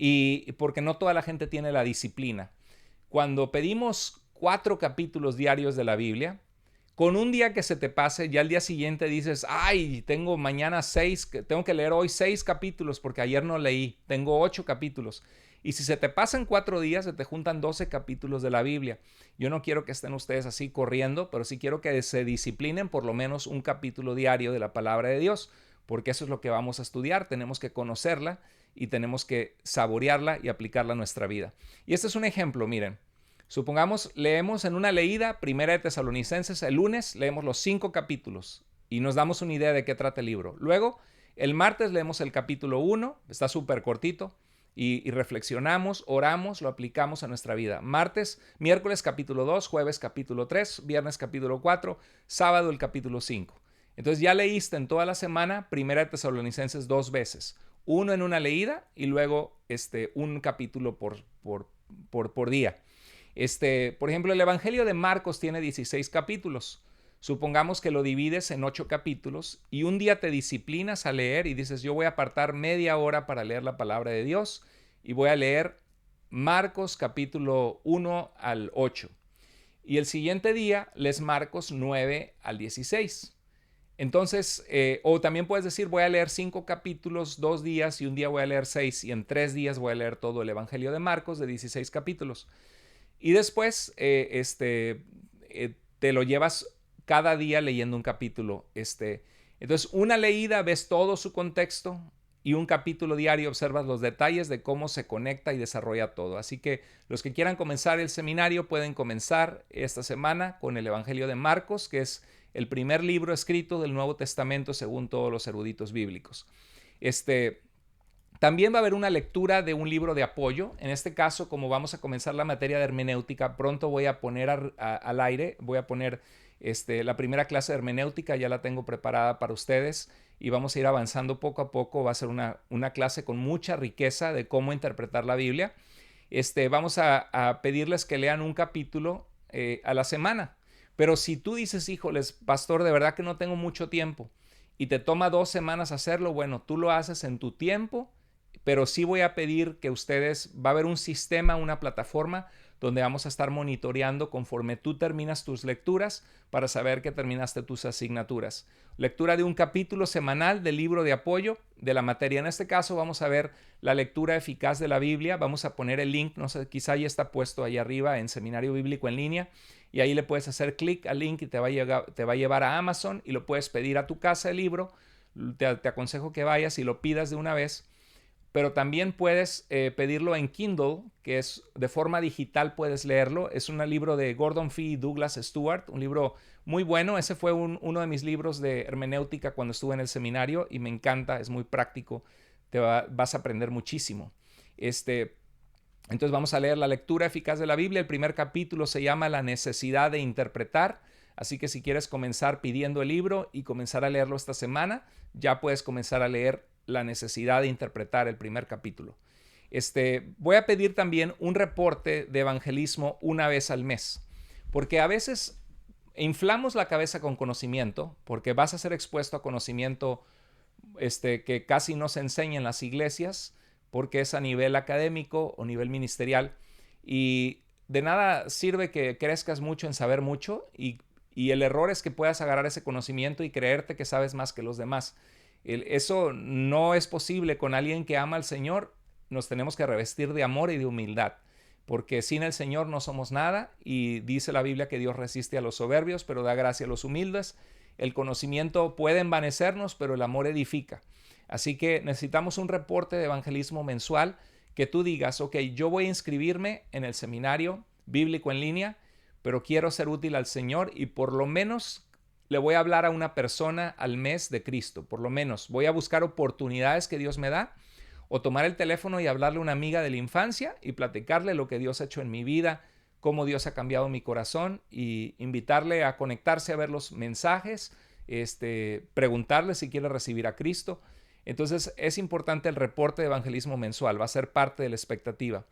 y porque no toda la gente tiene la disciplina. Cuando pedimos 4 capítulos diarios de la Biblia, con un día que se te pase, ya al día siguiente dices, ay, tengo mañana 6, tengo que leer hoy 6 capítulos porque ayer no leí, tengo 8 capítulos. Y si se te pasan 4 días, se te juntan 12 capítulos de la Biblia. Yo no quiero que estén ustedes así corriendo, pero sí quiero que se disciplinen por lo menos un capítulo diario de la palabra de Dios, porque eso es lo que vamos a estudiar. Tenemos que conocerla y tenemos que saborearla y aplicarla a nuestra vida. Y este es un ejemplo, miren. Supongamos, leemos en una leída, Primera de Tesalonicenses, el lunes leemos los 5 capítulos y nos damos una idea de qué trata el libro. Luego, el martes leemos el capítulo 1, está súper cortito, y reflexionamos, oramos, lo aplicamos a nuestra vida. Miércoles capítulo 2, jueves capítulo 3, viernes capítulo 4, sábado el capítulo 5. Entonces ya leíste en toda la semana Primera de Tesalonicenses 2 veces, uno en una leída y luego un capítulo por día. Por ejemplo, el Evangelio de Marcos tiene 16 capítulos. Supongamos que lo divides en 8 capítulos y un día te disciplinas a leer y dices, yo voy a apartar media hora para leer la palabra de Dios y voy a leer Marcos capítulo 1 al 8. Y el siguiente día lees Marcos 9 al 16. Entonces, o también puedes decir, voy a leer 5 capítulos 2 días y un día voy a leer 6 y en 3 días voy a leer todo el Evangelio de Marcos de 16 capítulos. Y después te lo llevas cada día leyendo un capítulo. Entonces, una leída ves todo su contexto y un capítulo diario observas los detalles de cómo se conecta y desarrolla todo. Así que los que quieran comenzar el seminario pueden comenzar esta semana con el Evangelio de Marcos, que es el primer libro escrito del Nuevo Testamento según todos los eruditos bíblicos. También va a haber una lectura de un libro de apoyo. En este caso, como vamos a comenzar la materia de hermenéutica, pronto voy a poner al aire, voy a poner la primera clase de hermenéutica, ya la tengo preparada para ustedes y vamos a ir avanzando poco a poco. Va a ser una clase con mucha riqueza de cómo interpretar la Biblia. Vamos a pedirles que lean un capítulo a la semana. Pero si tú dices, híjoles, pastor, de verdad que no tengo mucho tiempo y te toma 2 semanas hacerlo, bueno, tú lo haces en tu tiempo, pero sí voy a pedir que ustedes, va a haber un sistema, una plataforma donde vamos a estar monitoreando conforme tú terminas tus lecturas para saber que terminaste tus asignaturas. Lectura de un capítulo semanal del libro de apoyo de la materia. En este caso vamos a ver la lectura eficaz de la Biblia. Vamos a poner el link, no sé, quizá ya está puesto ahí arriba en Seminario Bíblico en Línea y ahí le puedes hacer clic al link y te va a llevar a Amazon y lo puedes pedir a tu casa el libro. Te aconsejo que vayas y lo pidas de una vez. Pero también puedes pedirlo en Kindle, que es de forma digital, puedes leerlo. Es un libro de Gordon Fee y Douglas Stewart, un libro muy bueno. Ese fue uno de mis libros de hermenéutica cuando estuve en el seminario y me encanta, es muy práctico, vas a aprender muchísimo. Entonces vamos a leer la lectura eficaz de la Biblia. El primer capítulo se llama La necesidad de interpretar. Así que si quieres comenzar pidiendo el libro y comenzar a leerlo esta semana, ya puedes comenzar a leer La necesidad de interpretar el primer capítulo. Voy a pedir también un reporte de evangelismo una vez al mes, porque a veces inflamos la cabeza con conocimiento, porque vas a ser expuesto a conocimiento que casi no se enseña en las iglesias, porque es a nivel académico o nivel ministerial, y de nada sirve que crezcas mucho en saber mucho, y el error es que puedas agarrar ese conocimiento y creerte que sabes más que los demás. Eso no es posible con alguien que ama al Señor. Nos tenemos que revestir de amor y de humildad, porque sin el Señor no somos nada, y dice la Biblia que Dios resiste a los soberbios, pero da gracia a los humildes. El conocimiento puede envanecernos, pero el amor edifica. Así que necesitamos un reporte de evangelismo mensual que tú digas, ok, yo voy a inscribirme en el seminario bíblico en línea, pero quiero ser útil al Señor y por lo menos le voy a hablar a una persona al mes de Cristo. Por lo menos voy a buscar oportunidades que Dios me da o tomar el teléfono y hablarle a una amiga de la infancia y platicarle lo que Dios ha hecho en mi vida, cómo Dios ha cambiado mi corazón y invitarle a conectarse a ver los mensajes, preguntarle si quiere recibir a Cristo. Entonces es importante el reporte de evangelismo mensual, va a ser parte de la expectativa.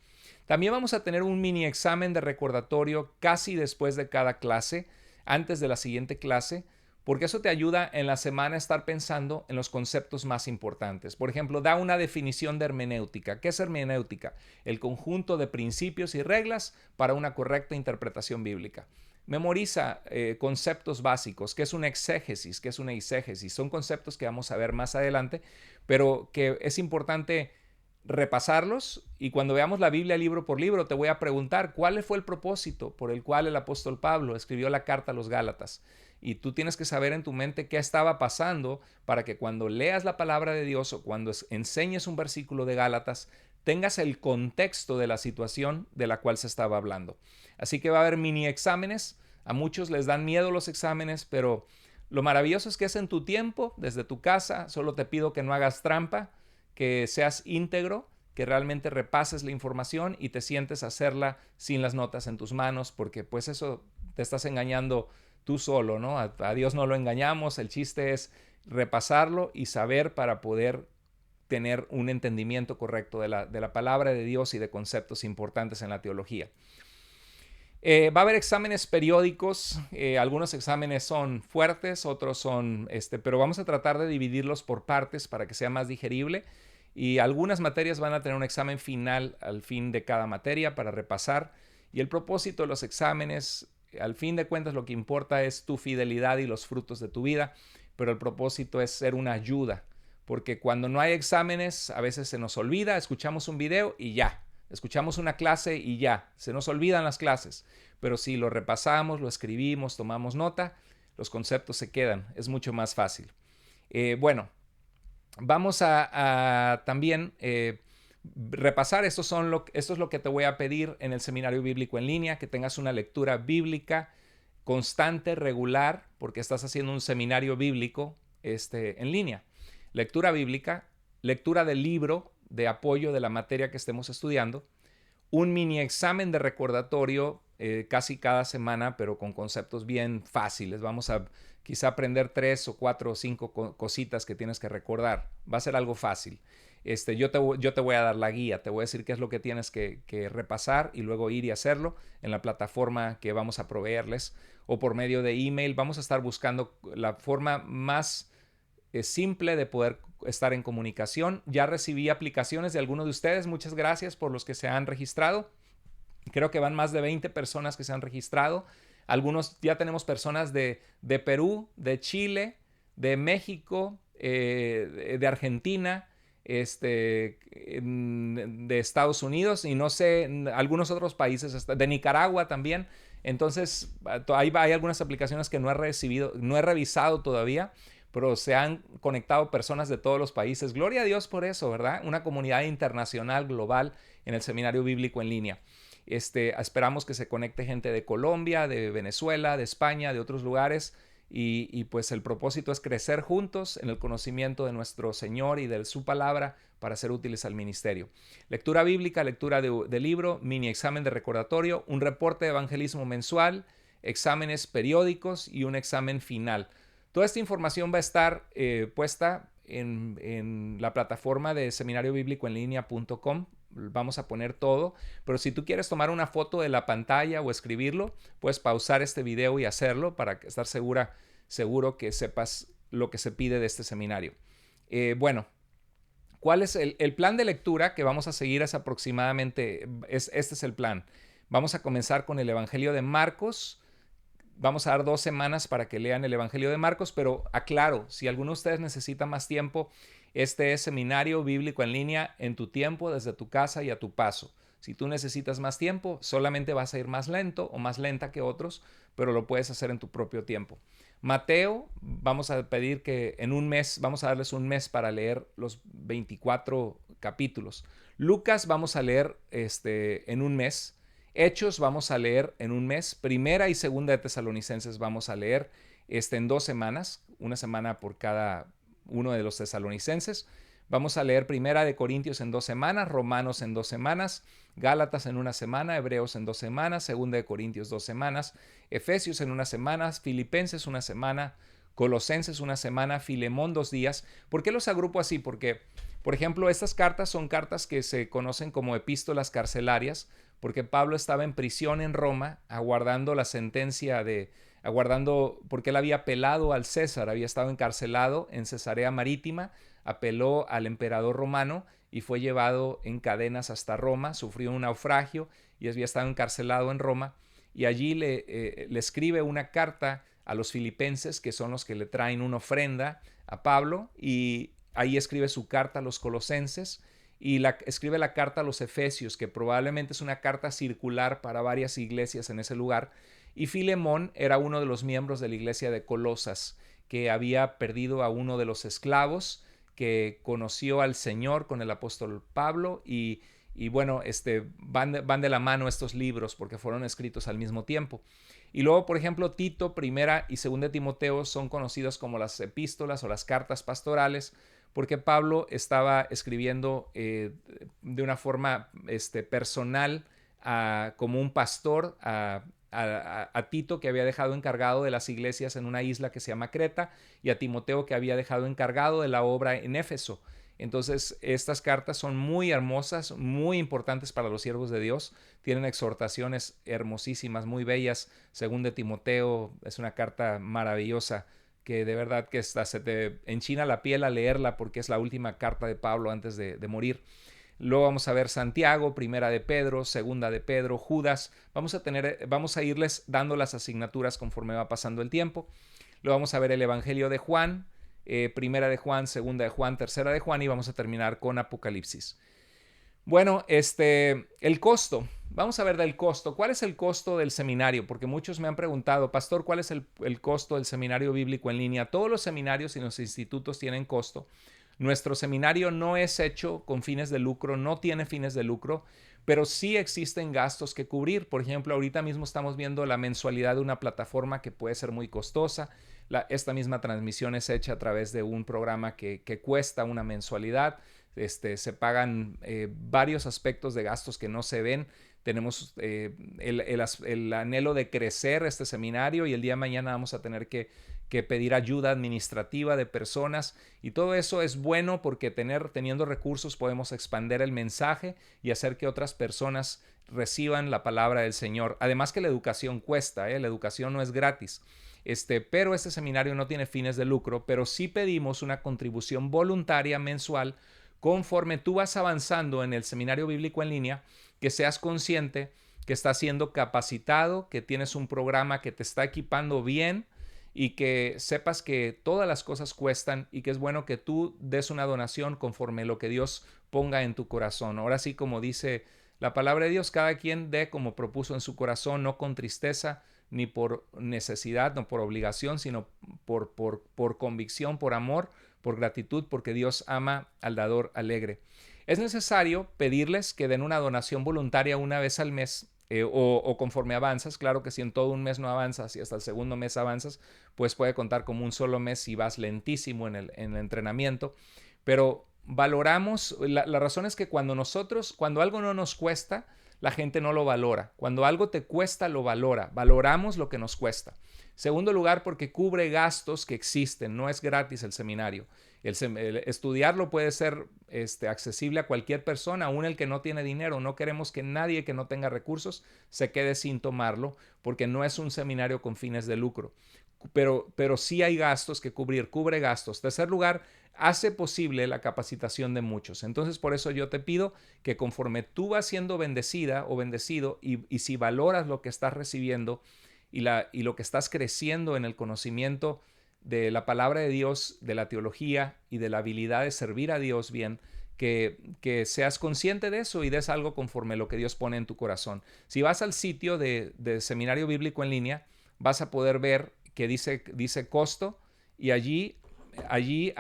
También vamos a tener un mini examen de recordatorio casi después de cada clase, antes de la siguiente clase, porque eso te ayuda en la semana a estar pensando en los conceptos más importantes. Por ejemplo, da una definición de hermenéutica. ¿Qué es hermenéutica? El conjunto de principios y reglas para una correcta interpretación bíblica. Memoriza conceptos básicos. ¿Qué es una exégesis? ¿Qué es una eisegesis? Son conceptos que vamos a ver más adelante, pero que es importante repasarlos, y cuando veamos la Biblia libro por libro te voy a preguntar cuál fue el propósito por el cual el apóstol Pablo escribió la carta a los Gálatas, y tú tienes que saber en tu mente qué estaba pasando para que cuando leas la palabra de Dios o cuando enseñes un versículo de Gálatas tengas el contexto de la situación de la cual se estaba hablando. Así que va a haber mini exámenes. A muchos les dan miedo los exámenes, pero lo maravilloso es que es en tu tiempo, desde tu casa. Solo te pido que no hagas trampa, que seas íntegro, que realmente repases la información y te sientes a hacerla sin las notas en tus manos, porque pues eso te estás engañando tú solo, ¿no? A Dios no lo engañamos. El chiste es repasarlo y saber para poder tener un entendimiento correcto de la palabra de Dios y de conceptos importantes en la teología. Va a haber exámenes periódicos. Algunos exámenes son fuertes, otros son, pero vamos a tratar de dividirlos por partes para que sea más digerible. Y algunas materias van a tener un examen final al fin de cada materia para repasar. Y el propósito de los exámenes, al fin de cuentas, lo que importa es tu fidelidad y los frutos de tu vida, pero el propósito es ser una ayuda, porque cuando no hay exámenes a veces se nos olvida, escuchamos un video y ya, escuchamos una clase y ya, se nos olvidan las clases, pero si lo repasamos, lo escribimos, tomamos nota, los conceptos se quedan, es mucho más fácil. Bueno, vamos a también repasar. Esto es lo que te voy a pedir en el seminario bíblico en línea, que tengas una lectura bíblica constante, regular, porque estás haciendo un seminario bíblico en línea. Lectura bíblica, lectura del libro de apoyo de la materia que estemos estudiando, un mini examen de recordatorio casi cada semana, pero con conceptos bien fáciles. Vamos a quizá aprender 3 o 4 o 5 cositas que tienes que recordar. Va a ser algo fácil. Yo te voy a dar la guía, te voy a decir qué es lo que tienes que repasar y luego ir y hacerlo en la plataforma que vamos a proveerles o por medio de email. Vamos a estar buscando la forma más simple de poder estar en comunicación. Ya recibí aplicaciones de algunos de ustedes. Muchas gracias por los que se han registrado. Creo que van más de 20 personas que se han registrado. Algunos ya tenemos personas de Perú, de Chile, de México, de Argentina, de Estados Unidos y no sé, algunos otros países, de Nicaragua también. Entonces, hay algunas aplicaciones que no he revisado todavía, pero se han conectado personas de todos los países. Gloria a Dios por eso, ¿verdad? Una comunidad internacional, global, en el seminario bíblico en línea. Esperamos que se conecte gente de Colombia, de Venezuela, de España, de otros lugares. Y pues el propósito es crecer juntos en el conocimiento de nuestro Señor y de su palabra para ser útiles al ministerio. Lectura bíblica, lectura de libro, mini examen de recordatorio, un reporte de evangelismo mensual, exámenes periódicos y un examen final. Toda esta información va a estar puesta en la plataforma de seminariobiblicoenlinea.com. Vamos a poner todo, pero si tú quieres tomar una foto de la pantalla o escribirlo, puedes pausar este video y hacerlo para estar seguro que sepas lo que se pide de este seminario. Bueno, ¿cuál es el plan de lectura que vamos a seguir? Es aproximadamente, este es el plan. Vamos a comenzar con el Evangelio de Marcos. Vamos a dar 2 semanas para que lean el Evangelio de Marcos, pero aclaro, si alguno de ustedes necesita más tiempo, este es seminario bíblico en línea en tu tiempo, desde tu casa y a tu paso. Si tú necesitas más tiempo, solamente vas a ir más lento o más lenta que otros, pero lo puedes hacer en tu propio tiempo. Mateo, vamos a pedir que en un mes, vamos a darles un mes para leer los 24 capítulos. Lucas vamos a leer en un mes. Hechos vamos a leer en un mes. Primera y segunda de Tesalonicenses vamos a leer en 2 semanas, una semana por cada uno de los tesalonicenses. Vamos a leer Primera de Corintios en 2 semanas, Romanos en 2 semanas, Gálatas en 1 semana, Hebreos en 2 semanas, Segunda de Corintios 2 semanas, Efesios en 1 semana, Filipenses 1 semana, Colosenses 1 semana, Filemón 2 días. ¿Por qué los agrupo así? Porque, por ejemplo, estas cartas son cartas que se conocen como epístolas carcelarias, porque Pablo estaba en prisión en Roma, aguardando aguardando, porque él había apelado al César, había estado encarcelado en Cesarea Marítima, apeló al emperador romano y fue llevado en cadenas hasta Roma, sufrió un naufragio y había estado encarcelado en Roma, y allí le escribe una carta a los filipenses, que son los que le traen una ofrenda a Pablo, y ahí escribe su carta a los colosenses, y escribe la carta a los efesios, que probablemente es una carta circular para varias iglesias en ese lugar, y Filemón era uno de los miembros de la iglesia de Colosas, que había perdido a uno de los esclavos, que conoció al Señor con el apóstol Pablo, y bueno, van de la mano estos libros porque fueron escritos al mismo tiempo. Y luego, por ejemplo, Tito, Primera y Segunda de Timoteo son conocidos como las epístolas o las cartas pastorales, porque Pablo estaba escribiendo de una forma personal, como un pastor, a Tito, que había dejado encargado de las iglesias en una isla que se llama Creta, y a Timoteo, que había dejado encargado de la obra en Éfeso. Entonces, estas cartas son muy hermosas, muy importantes para los siervos de Dios. Tienen exhortaciones hermosísimas, muy bellas. Según de Timoteo, es una carta maravillosa que de verdad que hasta se te enchina la piel a leerla, porque es la última carta de Pablo antes de morir. Luego vamos a ver Santiago, Primera de Pedro, Segunda de Pedro, Judas. Vamos a irles dando las asignaturas conforme va pasando el tiempo. Luego vamos a ver el Evangelio de Juan, Primera de Juan, Segunda de Juan, Tercera de Juan, y vamos a terminar con Apocalipsis. Bueno, el costo. Vamos a ver del costo. ¿Cuál es el costo del seminario? Porque muchos me han preguntado, pastor, ¿cuál es el costo del seminario bíblico en línea? Todos los seminarios y los institutos tienen costo. Nuestro seminario no es hecho con fines de lucro, no tiene fines de lucro, pero sí existen gastos que cubrir. Por ejemplo, ahorita mismo estamos viendo la mensualidad de una plataforma que puede ser muy costosa. Esta misma transmisión es hecha a través de un programa que cuesta una mensualidad. Se pagan varios aspectos de gastos que no se ven. Tenemos el anhelo de crecer este seminario, y el día de mañana vamos a tener que pedir ayuda administrativa de personas, y todo eso es bueno porque teniendo recursos podemos expandir el mensaje y hacer que otras personas reciban la palabra del Señor. Además que la educación cuesta, la educación no es gratis. Pero este seminario no tiene fines de lucro, pero sí pedimos una contribución voluntaria mensual conforme tú vas avanzando en el seminario bíblico en línea, que seas consciente que estás siendo capacitado, que tienes un programa que te está equipando bien, y que sepas que todas las cosas cuestan, y que es bueno que tú des una donación conforme lo que Dios ponga en tu corazón. Ahora sí, como dice la palabra de Dios, cada quien dé como propuso en su corazón, no con tristeza, ni por necesidad, no por obligación, sino por convicción, por amor, por gratitud, porque Dios ama al dador alegre. Es necesario pedirles que den una donación voluntaria una vez al mes, o conforme avanzas. Claro que si en todo un mes no avanzas y hasta el segundo mes avanzas, pues puede contar como un solo mes si vas lentísimo en el entrenamiento. Pero valoramos, la razón es que cuando algo no nos cuesta, la gente no lo valora. Cuando algo te cuesta, lo valoramos lo que nos cuesta. Segundo lugar, porque cubre gastos que existen, no es gratis el seminario. Estudiarlo puede ser accesible a cualquier persona, aún el que no tiene dinero. No queremos que nadie que no tenga recursos se quede sin tomarlo, porque no es un seminario con fines de lucro. Pero sí hay gastos que cubrir, cubre gastos. Tercer lugar, hace posible la capacitación de muchos. Entonces, por eso yo te pido que conforme tú vas siendo bendecida o bendecido, y si valoras lo que estás recibiendo y lo que estás creciendo en el conocimiento de la palabra de Dios, de la teología y de la habilidad de servir a Dios bien, que seas consciente de eso y des algo conforme lo que Dios pone en tu corazón. Si vas al sitio de Seminario Bíblico en Línea, vas a poder ver que dice costo, y allí hay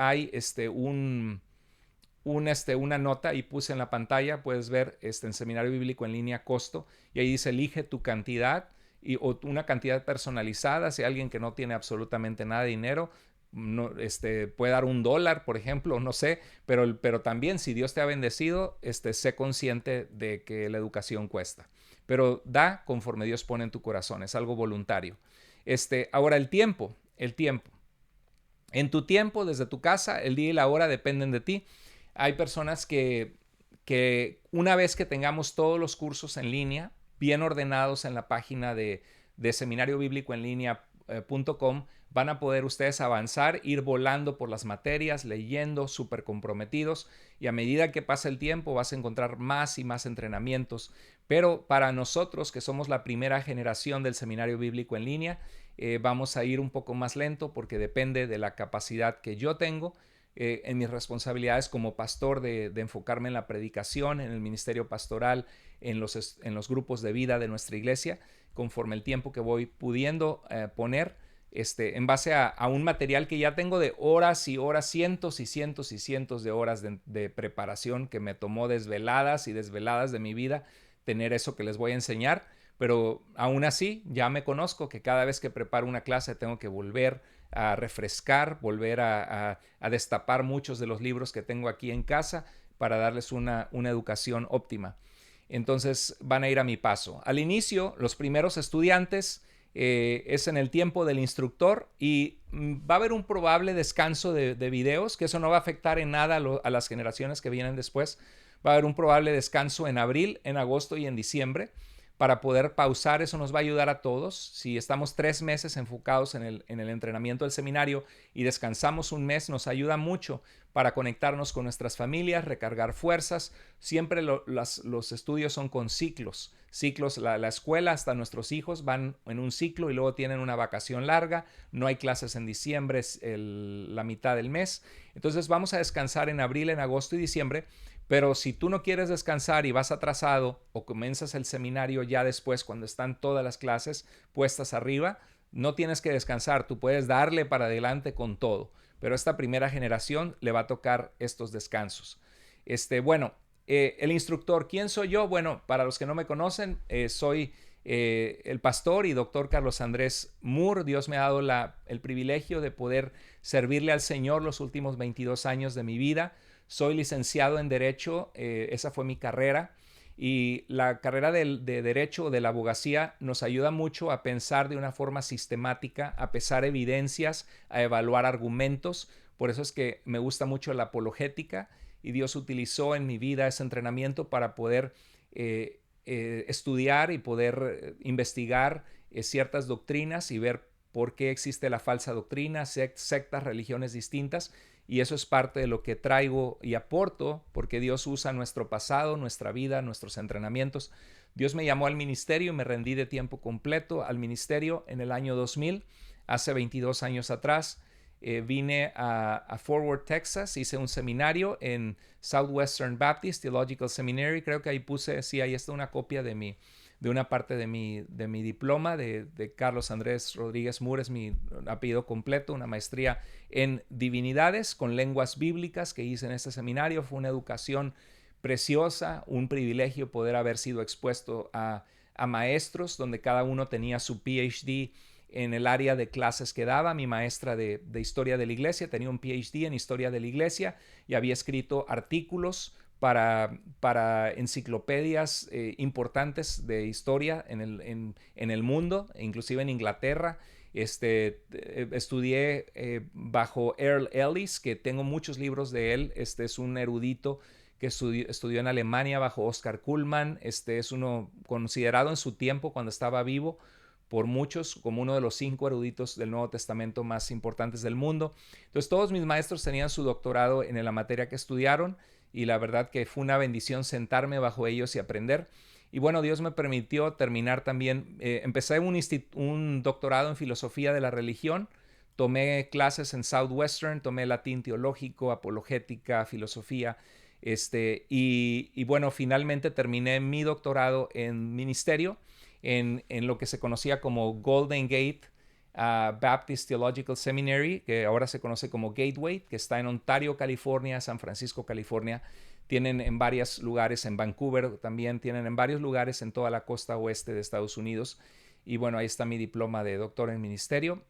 una nota, y puse en la pantalla, puedes ver en Seminario Bíblico en Línea costo, y ahí dice elige tu cantidad, o una cantidad personalizada. Si alguien que no tiene absolutamente nada de dinero, no, puede dar $1, por ejemplo, no sé, pero también si Dios te ha bendecido, sé consciente de que la educación cuesta, pero da conforme Dios pone en tu corazón, es algo voluntario. Ahora el tiempo. En tu tiempo, desde tu casa, el día y la hora dependen de ti. Hay personas que una vez que tengamos todos los cursos en línea, bien ordenados en la página de Seminario Bíblico en Línea, seminario.com van a poder ustedes avanzar, ir volando por las materias, leyendo, súper comprometidos, y a medida que pasa el tiempo vas a encontrar más y más entrenamientos. Pero para nosotros, que somos la primera generación del Seminario Bíblico en línea, vamos a ir un poco más lento porque depende de la capacidad que yo tengo en mis responsabilidades como pastor de enfocarme en la predicación, en el ministerio pastoral, en los grupos de vida de nuestra iglesia, conforme el tiempo que voy pudiendo poner en base a un material que ya tengo de horas y horas, cientos y cientos y cientos de horas de preparación que me tomó desveladas y desveladas de mi vida tener eso que les voy a enseñar. Pero aún así ya me conozco que cada vez que preparo una clase tengo que volver a refrescar, volver a destapar muchos de los libros que tengo aquí en casa para darles una educación óptima. Entonces van a ir a mi paso. Al inicio, los primeros estudiantes es en el tiempo del instructor y va a haber un probable descanso de videos, que eso no va a afectar en nada a las generaciones que vienen después. Va a haber un probable descanso en abril, en agosto y en diciembre para poder pausar. Eso nos va a ayudar a todos. Si estamos 3 meses enfocados en el entrenamiento del seminario y descansamos un mes, nos ayuda mucho para conectarnos con nuestras familias, recargar fuerzas. Siempre los estudios son con ciclos. La escuela, hasta nuestros hijos van en un ciclo y luego tienen una vacación larga. No hay clases en diciembre, es la mitad del mes. Entonces vamos a descansar en abril, en agosto y diciembre. Pero si tú no quieres descansar y vas atrasado o comienzas el seminario ya después, cuando están todas las clases puestas arriba, no tienes que descansar. Tú puedes darle para adelante con todo. Pero esta primera generación le va a tocar estos descansos. El instructor, ¿quién soy yo? Bueno, para los que no me conocen, soy el pastor y doctor Carlos Andrés Moore. Dios me ha dado el privilegio de poder servirle al Señor los últimos 22 años de mi vida. Soy licenciado en Derecho, esa fue mi carrera, y la carrera de Derecho o de la abogacía nos ayuda mucho a pensar de una forma sistemática, a pesar evidencias, a evaluar argumentos. Por eso es que me gusta mucho la apologética y Dios utilizó en mi vida ese entrenamiento para poder estudiar y poder investigar ciertas doctrinas y ver por qué existe la falsa doctrina, sectas, religiones distintas. Y eso es parte de lo que traigo y aporto, porque Dios usa nuestro pasado, nuestra vida, nuestros entrenamientos. Dios me llamó al ministerio y me rendí de tiempo completo al ministerio en el año 2000, hace 22 años atrás. Vine a Fort Worth, Texas, hice un seminario en Southwestern Baptist Theological Seminary. Creo que ahí puse, sí, ahí está una copia de una parte de mi diploma de Carlos Andrés Rodríguez Moore, es mi apellido completo, una maestría en divinidades con lenguas bíblicas que hice en este seminario. Fue una educación preciosa, un privilegio poder haber sido expuesto a maestros donde cada uno tenía su PhD en el área de clases que daba. Mi maestra de historia de la iglesia tenía un PhD en historia de la iglesia y había escrito artículos para enciclopedias importantes de historia en el mundo, inclusive en Inglaterra. Estudié bajo Earl Ellis, que tengo muchos libros de él. Es un erudito que estudió en Alemania bajo Oscar Cullmann. Es uno considerado en su tiempo, cuando estaba vivo, por muchos como uno de los 5 eruditos del Nuevo Testamento más importantes del mundo. Entonces todos mis maestros tenían su doctorado en la materia que estudiaron y la verdad que fue una bendición sentarme bajo ellos y aprender. Y bueno, Dios me permitió terminar también. Empecé un doctorado en filosofía de la religión. Tomé clases en Southwestern, tomé latín teológico, apologética, filosofía. Y bueno, finalmente terminé mi doctorado en ministerio en lo que se conocía como Golden Gate Baptist Theological Seminary, que ahora se conoce como Gateway, que está en Ontario, California, San Francisco, California. Tienen en varios lugares, en Vancouver también, tienen en varios lugares en toda la costa oeste de Estados Unidos. Y bueno, ahí está mi diploma de doctor en ministerio.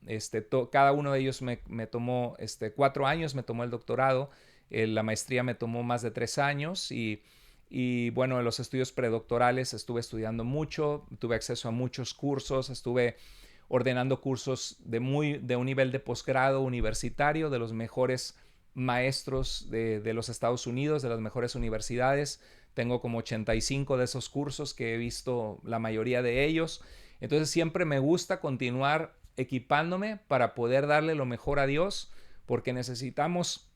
Cada uno de ellos me tomó 4 años, me tomó el doctorado. La maestría me tomó más de 3 años y bueno, en los estudios predoctorales estuve estudiando mucho, tuve acceso a muchos cursos, estuve ordenando cursos de un nivel de posgrado universitario de los mejores maestros de los Estados Unidos, de las mejores universidades. Tengo como 85 de esos cursos que he visto la mayoría de ellos. Entonces siempre me gusta continuar equipándome para poder darle lo mejor a Dios, porque necesitamos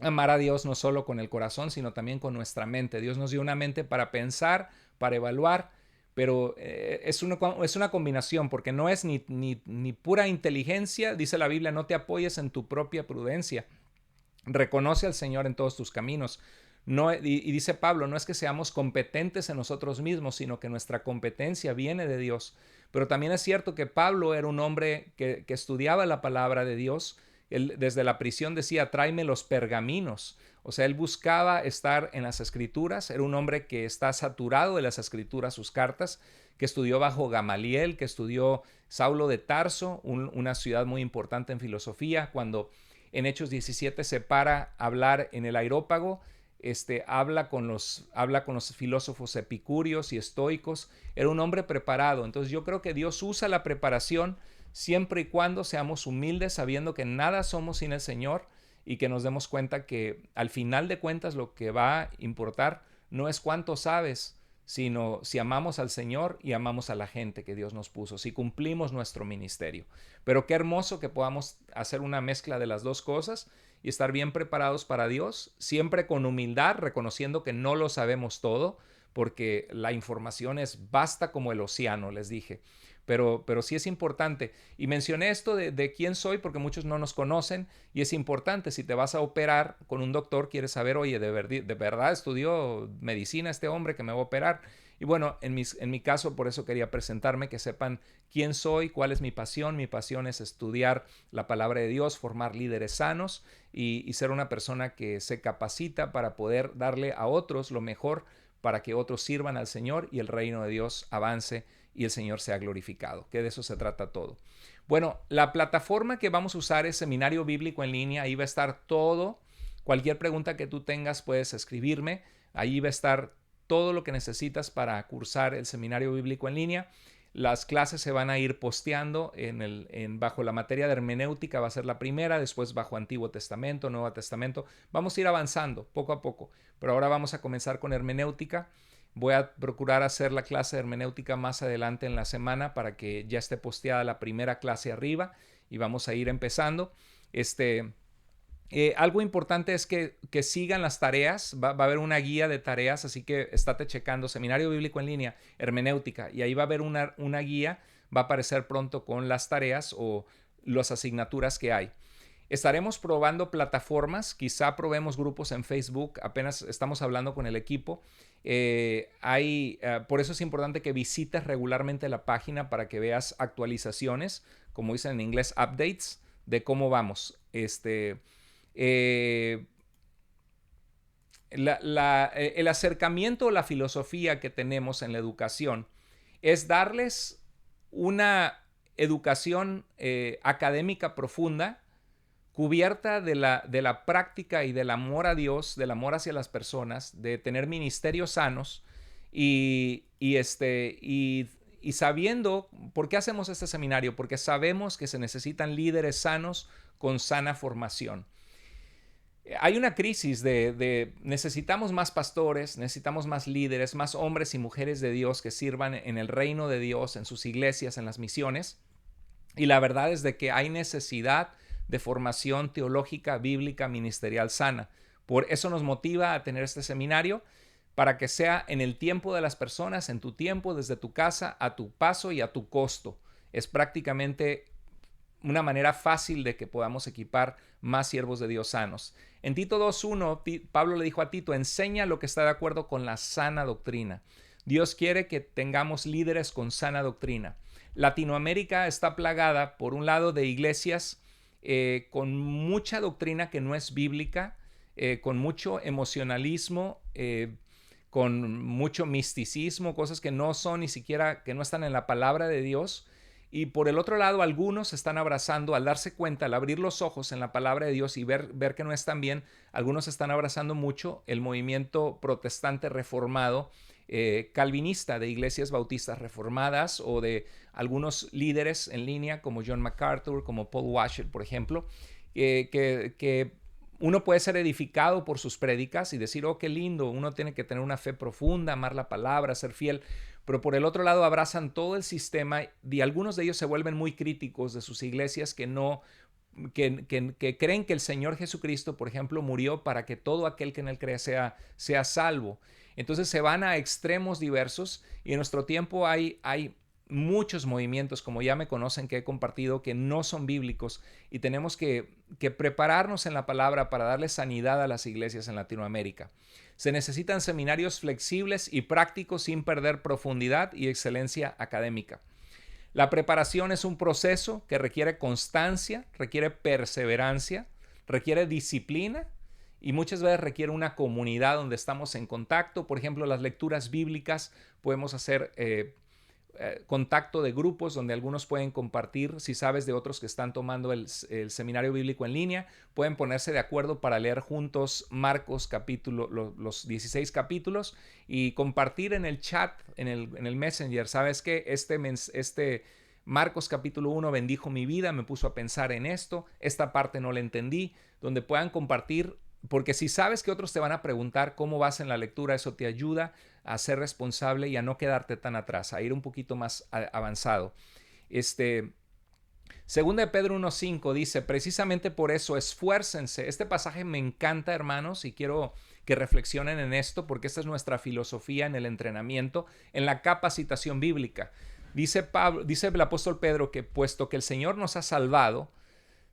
amar a Dios no solo con el corazón, sino también con nuestra mente. Dios nos dio una mente para pensar, para evaluar, pero es una combinación, porque no es ni pura inteligencia. Dice la Biblia, no te apoyes en tu propia prudencia. Reconoce al Señor en todos tus caminos. No, y dice Pablo, no es que seamos competentes en nosotros mismos, sino que nuestra competencia viene de Dios. Pero también es cierto que Pablo era un hombre que estudiaba la palabra de Dios. Él desde la prisión decía, tráeme los pergaminos. O sea, él buscaba estar en las escrituras. Era un hombre que está saturado de las escrituras, sus cartas, que estudió bajo Gamaliel, que estudió Saulo de Tarso, una ciudad muy importante en filosofía. Cuando en Hechos 17 se para a hablar en el Areópago, habla con los filósofos epicúreos y estoicos. Era un hombre preparado. Entonces yo creo que Dios usa la preparación siempre y cuando seamos humildes, sabiendo que nada somos sin el Señor, y que nos demos cuenta que al final de cuentas lo que va a importar no es cuánto sabes, sino si amamos al Señor y amamos a la gente que Dios nos puso, si cumplimos nuestro ministerio. Pero qué hermoso que podamos hacer una mezcla de las dos cosas y estar bien preparados para Dios, siempre con humildad, reconociendo que no lo sabemos todo, porque la información es vasta como el océano, les dije. Pero sí es importante. Y mencioné esto de quién soy porque muchos no nos conocen, y es importante. Si te vas a operar con un doctor, quieres saber, oye, ¿de verdad estudió medicina este hombre que me va a operar? Y bueno, en mi caso, por eso quería presentarme, que sepan quién soy, cuál es mi pasión. Mi pasión es estudiar la palabra de Dios, formar líderes sanos y ser una persona que se capacita para poder darle a otros lo mejor, para que otros sirvan al Señor y el reino de Dios avance y el Señor sea glorificado, que de eso se trata todo. Bueno, la plataforma que vamos a usar es Seminario Bíblico en Línea. Ahí va a estar todo. Cualquier pregunta que tú tengas puedes escribirme. Ahí va a estar todo lo que necesitas para cursar el Seminario Bíblico en Línea. Las clases se van a ir posteando bajo la materia de hermenéutica, va a ser la primera, después bajo Antiguo Testamento, Nuevo Testamento. Vamos a ir avanzando poco a poco, pero ahora vamos a comenzar con hermenéutica. Voy a procurar hacer la clase de hermenéutica más adelante en la semana para que ya esté posteada la primera clase arriba, y vamos a ir empezando. Algo importante es que sigan las tareas. Va a haber una guía de tareas, así que estate checando Seminario Bíblico en Línea, hermenéutica, y ahí va a haber una guía. Va a aparecer pronto con las tareas o las asignaturas que hay. Estaremos probando plataformas, quizá probemos grupos en Facebook, apenas estamos hablando con el equipo. Por eso es importante que visites regularmente la página para que veas actualizaciones, como dicen en inglés, updates, de cómo vamos. El acercamiento o la filosofía que tenemos en la educación es darles una educación académica profunda, cubierta de la práctica y del amor a Dios, del amor hacia las personas, de tener ministerios sanos y sabiendo. ¿Por qué hacemos este seminario? Porque sabemos que se necesitan líderes sanos con sana formación. Hay una crisis necesitamos más pastores, necesitamos más líderes, más hombres y mujeres de Dios que sirvan en el reino de Dios, en sus iglesias, en las misiones. Y la verdad es de que hay necesidad de formación teológica, bíblica, ministerial sana. Por eso nos motiva a tener este seminario, para que sea en el tiempo de las personas, en tu tiempo, desde tu casa, a tu paso y a tu costo. Es prácticamente una manera fácil de que podamos equipar más siervos de Dios sanos. En Tito 2:1, Pablo le dijo a Tito, enseña lo que está de acuerdo con la sana doctrina. Dios quiere que tengamos líderes con sana doctrina. Latinoamérica está plagada, por un lado, de iglesias con mucha doctrina que no es bíblica, con mucho emocionalismo, con mucho misticismo, cosas que no son ni siquiera, que no están en la palabra de Dios. Y por el otro lado, algunos están abrazando, al darse cuenta, al abrir los ojos en la palabra de Dios y ver que no están bien, algunos están abrazando mucho el movimiento protestante reformado, calvinista, de iglesias bautistas reformadas, o de algunos líderes en línea como John MacArthur, como Paul Washer, por ejemplo, que uno puede ser edificado por sus prédicas y decir, oh, qué lindo, uno tiene que tener una fe profunda, amar la palabra, ser fiel. pero por el otro lado abrazan todo el sistema y algunos de ellos se vuelven muy críticos de sus iglesias que creen que el Señor Jesucristo, por ejemplo, murió para que todo aquel que en él cree sea salvo. Entonces se van a extremos diversos y en nuestro tiempo hay muchos movimientos, como ya me conocen, que he compartido, que no son bíblicos y tenemos que prepararnos en la palabra para darle sanidad a las iglesias en Latinoamérica. Se necesitan seminarios flexibles y prácticos sin perder profundidad y excelencia académica. La preparación es un proceso que requiere constancia, requiere perseverancia, requiere disciplina y muchas veces requiere una comunidad donde estamos en contacto. Por ejemplo, las lecturas bíblicas, podemos hacer contacto de grupos donde algunos pueden compartir. Si sabes de otros que están tomando el seminario bíblico en línea, pueden ponerse de acuerdo para leer juntos Marcos capítulo, los 16 capítulos y compartir en el chat, en el Messenger. ¿Sabes qué? Este Marcos capítulo 1 bendijo mi vida, me puso a pensar en esto, esta parte no la entendí, donde puedan compartir. Porque si sabes que otros te van a preguntar cómo vas en la lectura, eso te ayuda a ser responsable y a no quedarte tan atrás, a ir un poquito más avanzado. Segunda de Pedro 1:5 dice, precisamente por eso esfuércense. Este pasaje me encanta, hermanos, y quiero que reflexionen en esto porque esta es nuestra filosofía en el entrenamiento, en la capacitación bíblica. Dice el apóstol Pedro que puesto que el Señor nos ha salvado,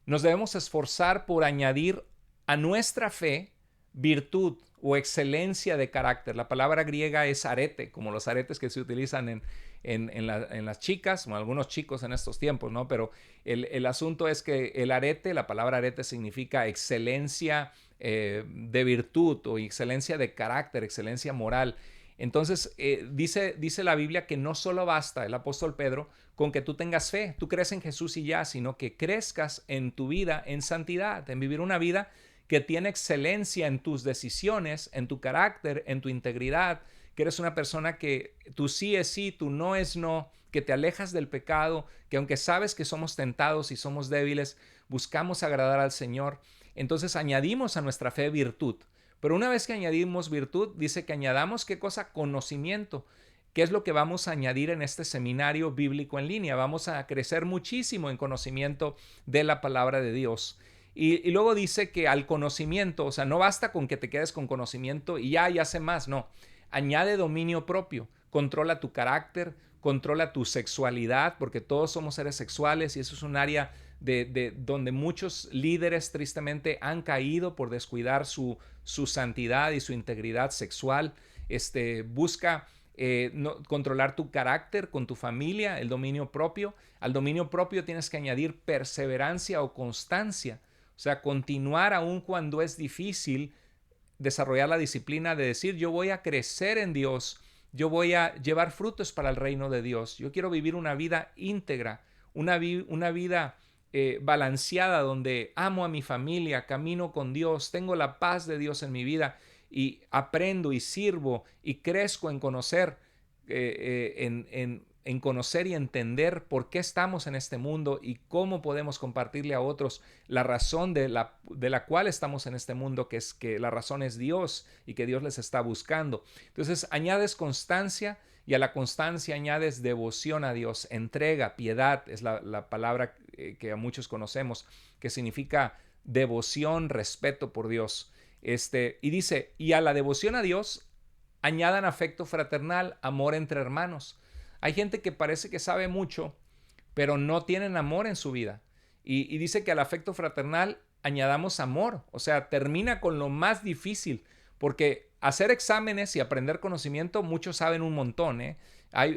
nos debemos esforzar por añadir a nuestra fe virtud o excelencia de carácter. La palabra griega es arete, como los aretes que se utilizan en las chicas, o algunos chicos en estos tiempos, ¿no? Pero el asunto es que el arete, la palabra arete significa excelencia de virtud o excelencia de carácter, excelencia moral. Entonces, dice la Biblia que no solo basta, el apóstol Pedro, con que tú tengas fe, tú crees en Jesús y ya, sino que crezcas en tu vida en santidad, en vivir una vida que tiene excelencia en tus decisiones, en tu carácter, en tu integridad, que eres una persona que tu sí es sí, tu no es no, que te alejas del pecado, que aunque sabes que somos tentados y somos débiles, buscamos agradar al Señor. Entonces añadimos a nuestra fe virtud. Pero una vez que añadimos virtud, dice que añadamos, ¿qué cosa? Conocimiento. ¿Qué es lo que vamos a añadir en este seminario bíblico en línea? Vamos a crecer muchísimo en conocimiento de la palabra de Dios. Y luego dice que al conocimiento, o sea, no basta con que te quedes con conocimiento y ya sé más, no. Añade dominio propio, controla tu carácter, controla tu sexualidad, porque todos somos seres sexuales y eso es un área de donde muchos líderes tristemente han caído por descuidar su santidad y su integridad sexual. Busca controlar tu carácter con tu familia, el dominio propio. Al dominio propio tienes que añadir perseverancia o constancia. O sea, continuar aún cuando es difícil, desarrollar la disciplina de decir, yo voy a crecer en Dios, yo voy a llevar frutos para el reino de Dios, yo quiero vivir una vida íntegra, una vida balanceada donde amo a mi familia, camino con Dios, tengo la paz de Dios en mi vida y aprendo y sirvo y crezco en conocer, en conocer y entender por qué estamos en este mundo y cómo podemos compartirle a otros la razón de la cual estamos en este mundo, que es que la razón es Dios y que Dios les está buscando. Entonces añades constancia y a la constancia añades devoción a Dios, entrega, piedad, es la palabra que a muchos conocemos, que significa devoción, respeto por Dios. Y dice, y a la devoción a Dios añadan afecto fraternal, amor entre hermanos. Hay gente que parece que sabe mucho, pero no tienen amor en su vida. Y dice que al afecto fraternal añadamos amor. O sea, termina con lo más difícil, porque hacer exámenes y aprender conocimiento, muchos saben un montón.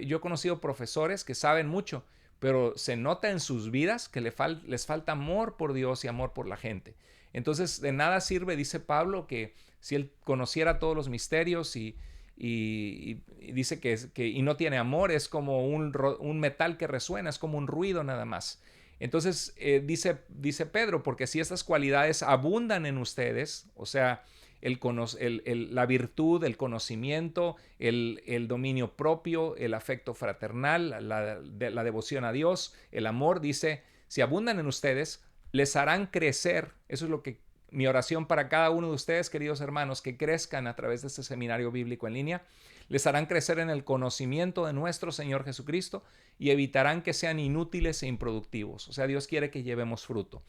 Yo he conocido profesores que saben mucho, pero se nota en sus vidas que les falta amor por Dios y amor por la gente. Entonces, de nada sirve, dice Pablo, que si él conociera todos los misterios y dice que no tiene amor, es como un metal que resuena, es como un ruido nada más. Entonces dice Pedro, porque si estas cualidades abundan en ustedes, o sea, la virtud, el conocimiento, el dominio propio, el afecto fraternal, la devoción a Dios, el amor, dice, si abundan en ustedes, les harán crecer, eso es lo que Mi oración para cada uno de ustedes, queridos hermanos, que crezcan a través de este seminario bíblico en línea, les harán crecer en el conocimiento de nuestro Señor Jesucristo y evitarán que sean inútiles e improductivos. O sea, Dios quiere que llevemos fruto.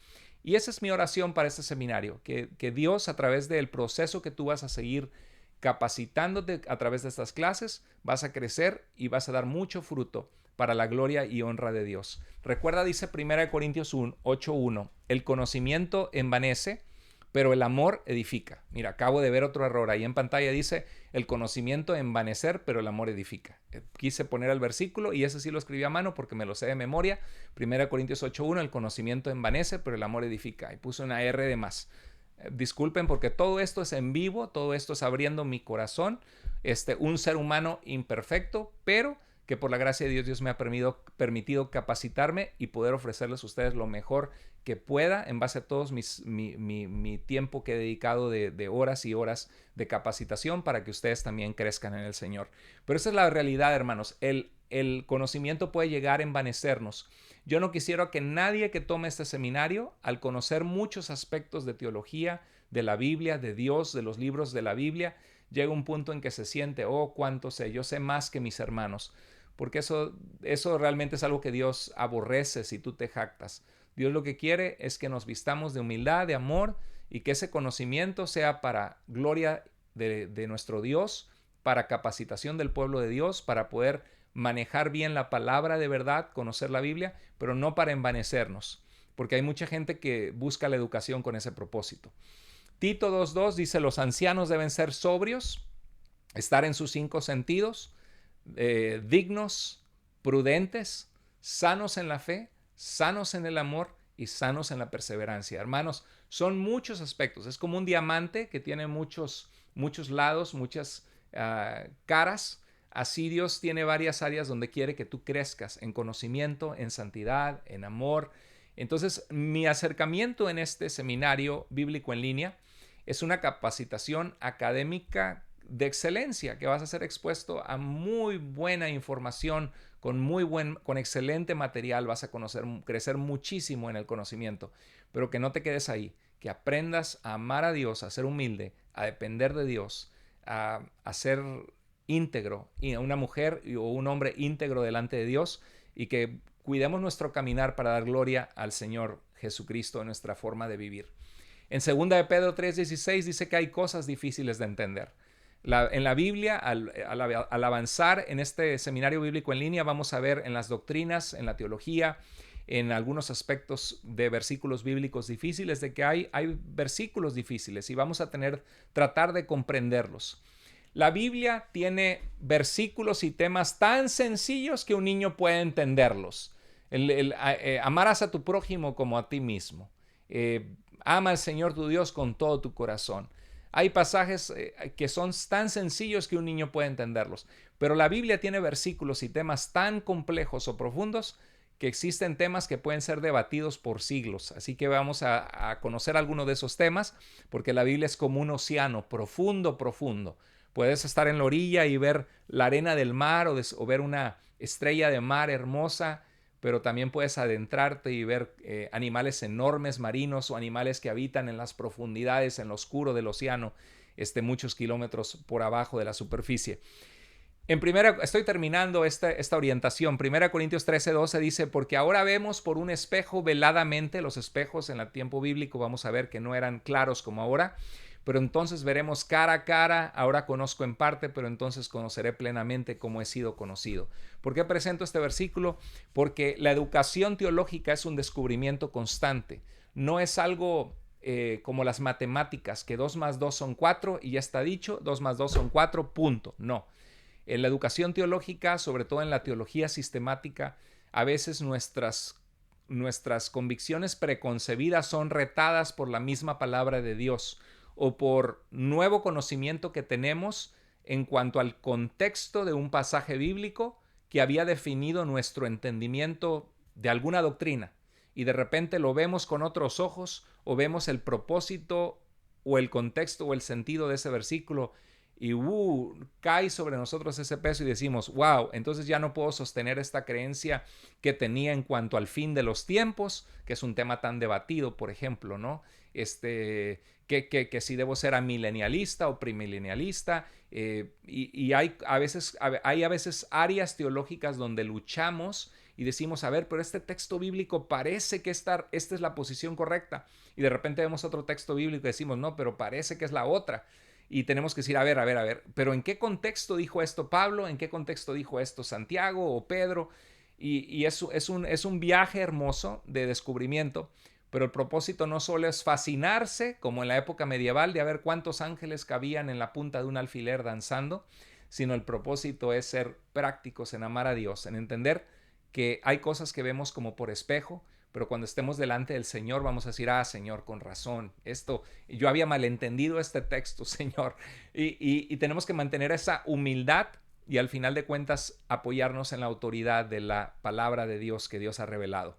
Y esa es mi oración para este seminario, que Dios, a través del proceso que tú vas a seguir capacitándote a través de estas clases, vas a crecer y vas a dar mucho fruto para la gloria y honra de Dios. Recuerda, dice 1 Corintios 8:1, el conocimiento envanece, pero el amor edifica. Mira, acabo de ver otro error. Ahí en pantalla dice, el conocimiento envanecer, pero el amor edifica. Quise poner el versículo y ese sí lo escribí a mano porque me lo sé de memoria. 1 Corintios 8:1, el conocimiento envanece, pero el amor edifica. Y puse una R de más. Disculpen porque todo esto es en vivo, todo esto es abriendo mi corazón. Un ser humano imperfecto, pero que por la gracia de Dios, Dios me ha permitido capacitarme y poder ofrecerles a ustedes lo mejor que pueda en base a todo mi tiempo que he dedicado de horas y horas de capacitación para que ustedes también crezcan en el Señor. Pero esa es la realidad, hermanos. El conocimiento puede llegar a envanecernos. Yo no quisiera que nadie que tome este seminario, al conocer muchos aspectos de teología, de la Biblia, de Dios, de los libros de la Biblia, llegue a un punto en que se siente, oh, cuánto sé, yo sé más que mis hermanos. Porque eso realmente es algo que Dios aborrece si tú te jactas. Dios lo que quiere es que nos vistamos de humildad, de amor, y que ese conocimiento sea para gloria de nuestro Dios, para capacitación del pueblo de Dios, para poder manejar bien la palabra de verdad, conocer la Biblia, pero no para envanecernos, porque hay mucha gente que busca la educación con ese propósito. Tito 2:2 dice, los ancianos deben ser sobrios, estar en sus 5 sentidos, dignos, prudentes, sanos en la fe, sanos en el amor y sanos en la perseverancia. Hermanos, son muchos aspectos. Es como un diamante que tiene muchos lados, muchas caras. Así Dios tiene varias áreas donde quiere que tú crezcas en conocimiento, en santidad, en amor. Entonces, mi acercamiento en este seminario bíblico en línea es una capacitación académica de excelencia, que vas a ser expuesto a muy buena información, con excelente material, vas a crecer muchísimo en el conocimiento, pero que no te quedes ahí, que aprendas a amar a Dios, a ser humilde, a depender de Dios, a ser íntegro, y a una mujer o un hombre íntegro delante de Dios, y que cuidemos nuestro caminar para dar gloria al Señor Jesucristo en nuestra forma de vivir. En 2 de Pedro 3:16 dice que hay cosas difíciles de entender. En la Biblia, al avanzar en este seminario bíblico en línea, vamos a ver en las doctrinas, en la teología, en algunos aspectos de versículos bíblicos difíciles, de que hay versículos difíciles y vamos a tratar de comprenderlos. La Biblia tiene versículos y temas tan sencillos que un niño puede entenderlos. Amarás a tu prójimo como a ti mismo. Ama al Señor tu Dios con todo tu corazón. Hay pasajes que son tan sencillos que un niño puede entenderlos, pero la Biblia tiene versículos y temas tan complejos o profundos que existen temas que pueden ser debatidos por siglos. Así que vamos a conocer algunos de esos temas, porque la Biblia es como un océano profundo, profundo. Puedes estar en la orilla y ver la arena del mar o ver una estrella de mar hermosa, pero también puedes adentrarte y ver animales enormes marinos o animales que habitan en las profundidades, en lo oscuro del océano, muchos kilómetros por abajo de la superficie. Estoy terminando esta orientación. 1 Corintios 13:12 dice, porque ahora vemos por un espejo veladamente. Los espejos en el tiempo bíblico vamos a ver que no eran claros como ahora, pero entonces veremos cara a cara. Ahora conozco en parte, pero entonces conoceré plenamente como he sido conocido. ¿Por qué presento este versículo? Porque la educación teológica es un descubrimiento constante. No es algo como las matemáticas, que 2 más 2 son 4 y ya está dicho, 2 más 2 son 4, punto. No. En la educación teológica, sobre todo en la teología sistemática, a veces nuestras convicciones preconcebidas son retadas por la misma palabra de Dios o por nuevo conocimiento que tenemos en cuanto al contexto de un pasaje bíblico que había definido nuestro entendimiento de alguna doctrina, y de repente lo vemos con otros ojos o vemos el propósito o el contexto o el sentido de ese versículo y cae sobre nosotros ese peso y decimos, wow, entonces ya no puedo sostener esta creencia que tenía en cuanto al fin de los tiempos, que es un tema tan debatido, por ejemplo, ¿no? Que si debo ser amilenialista o premilenialista, y hay a veces áreas teológicas donde luchamos y decimos, a ver, pero este texto bíblico parece que esta es la posición correcta, y de repente vemos otro texto bíblico y decimos, no, pero parece que es la otra. Y tenemos que decir, a ver, pero ¿en qué contexto dijo esto Pablo? ¿En qué contexto dijo esto Santiago o Pedro? Y es un viaje hermoso de descubrimiento, pero el propósito no solo es fascinarse, como en la época medieval, de a ver cuántos ángeles cabían en la punta de un alfiler danzando, sino el propósito es ser prácticos en amar a Dios, en entender que hay cosas que vemos como por espejo, pero cuando estemos delante del Señor vamos a decir, Señor, con razón, yo había malentendido este texto, Señor. Y tenemos que mantener esa humildad y al final de cuentas apoyarnos en la autoridad de la palabra de Dios que Dios ha revelado.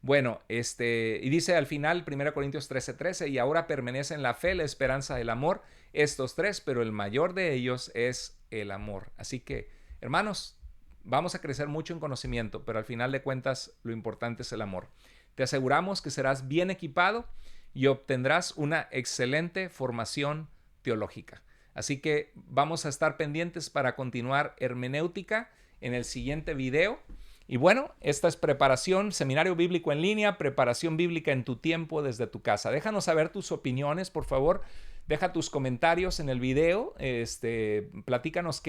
Bueno, y dice al final 1 Corintios 13:13, y ahora permanecen la fe, la esperanza, el amor, estos tres, pero el mayor de ellos es el amor. Así que, hermanos, vamos a crecer mucho en conocimiento, pero al final de cuentas lo importante es el amor. Te aseguramos que serás bien equipado y obtendrás una excelente formación teológica. Así que vamos a estar pendientes para continuar hermenéutica en el siguiente video. Y bueno, esta es preparación, seminario bíblico en línea, preparación bíblica en tu tiempo desde tu casa. Déjanos saber tus opiniones, por favor. Deja tus comentarios en el video. Platícanos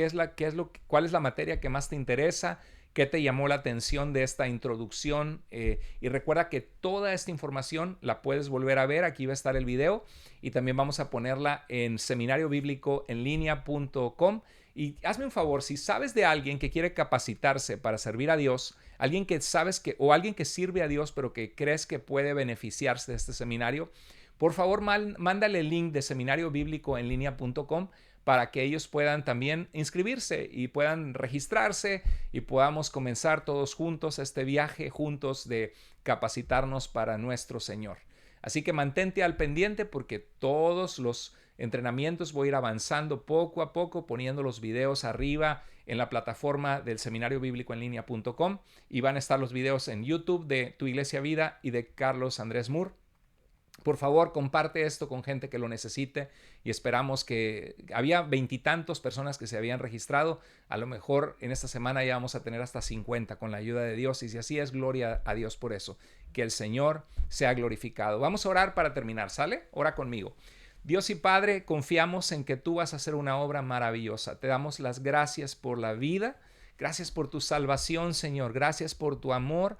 cuál es la materia que más te interesa, qué te llamó la atención de esta introducción. Y recuerda que toda esta información la puedes volver a ver. Aquí va a estar el video y también vamos a ponerla en seminariobiblicoenlinea.com. Y hazme un favor, si sabes de alguien que quiere capacitarse para servir a Dios, alguien que sabes o alguien que sirve a Dios, pero que crees que puede beneficiarse de este seminario, por favor, mándale el link de seminariobiblicoenlinea.com para que ellos puedan también inscribirse y puedan registrarse y podamos comenzar todos juntos este viaje juntos de capacitarnos para nuestro Señor. Así que mantente al pendiente porque todos los entrenamientos voy a ir avanzando poco a poco, poniendo los videos arriba en la plataforma del seminariobiblicoenlinea.com, y van a estar los videos en YouTube de Tu Iglesia Vida y de Carlos Andrés Moore. Por favor, comparte esto con gente que lo necesite y esperamos que había 20 y tantos personas que se habían registrado. A lo mejor en esta semana ya vamos a tener hasta 50 con la ayuda de Dios, y si así es, gloria a Dios por eso. Que el Señor sea glorificado. Vamos a orar para terminar, ¿sale? Ora conmigo. Dios y Padre, confiamos en que tú vas a hacer una obra maravillosa. Te damos las gracias por la vida. Gracias por tu salvación, Señor. Gracias por tu amor.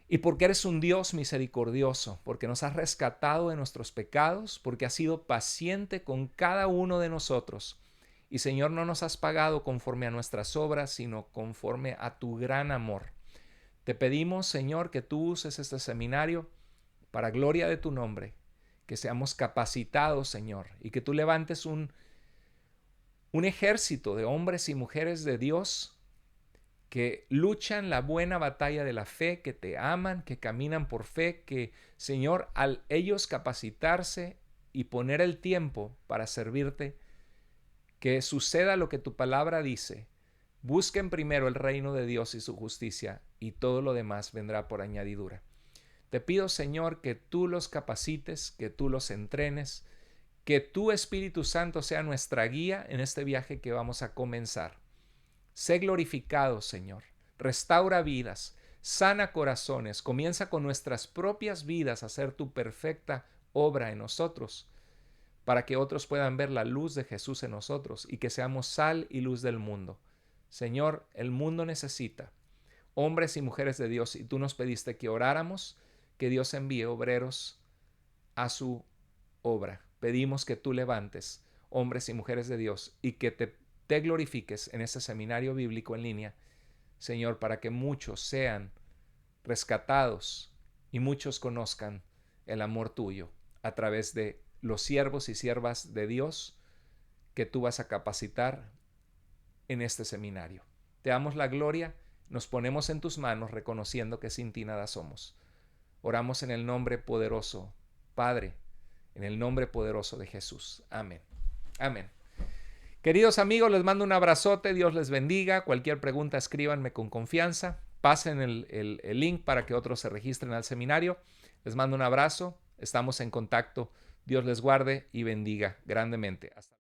Y porque eres un Dios misericordioso, porque nos has rescatado de nuestros pecados, porque has sido paciente con cada uno de nosotros. Y Señor, no nos has pagado conforme a nuestras obras, sino conforme a tu gran amor. Te pedimos, Señor, que tú uses este seminario para gloria de tu nombre, que seamos capacitados, Señor, y que tú levantes un ejército de hombres y mujeres de Dios que luchan la buena batalla de la fe, que te aman, que caminan por fe, que, Señor, al ellos capacitarse y poner el tiempo para servirte, que suceda lo que tu palabra dice. Busquen primero el reino de Dios y su justicia, y todo lo demás vendrá por añadidura. Te pido, Señor, que tú los capacites, que tú los entrenes, que tu Espíritu Santo sea nuestra guía en este viaje que vamos a comenzar. Sé glorificado, Señor. Restaura vidas, sana corazones, comienza con nuestras propias vidas a hacer tu perfecta obra en nosotros, para que otros puedan ver la luz de Jesús en nosotros y que seamos sal y luz del mundo. Señor, el mundo necesita hombres y mujeres de Dios, y tú nos pediste que oráramos, que Dios envíe obreros a su obra. Pedimos que tú levantes hombres y mujeres de Dios y que te glorifiques en este seminario bíblico en línea, Señor, para que muchos sean rescatados y muchos conozcan el amor tuyo a través de los siervos y siervas de Dios que tú vas a capacitar en este seminario. Te damos la gloria, nos ponemos en tus manos reconociendo que sin ti nada somos. Oramos en el nombre poderoso, Padre, en el nombre poderoso de Jesús. Amén. Amén. Queridos amigos, les mando un abrazote, Dios les bendiga. Cualquier pregunta, escríbanme con confianza. Pasen el link para que otros se registren al seminario. Les mando un abrazo, estamos en contacto. Dios les guarde y bendiga grandemente. Hasta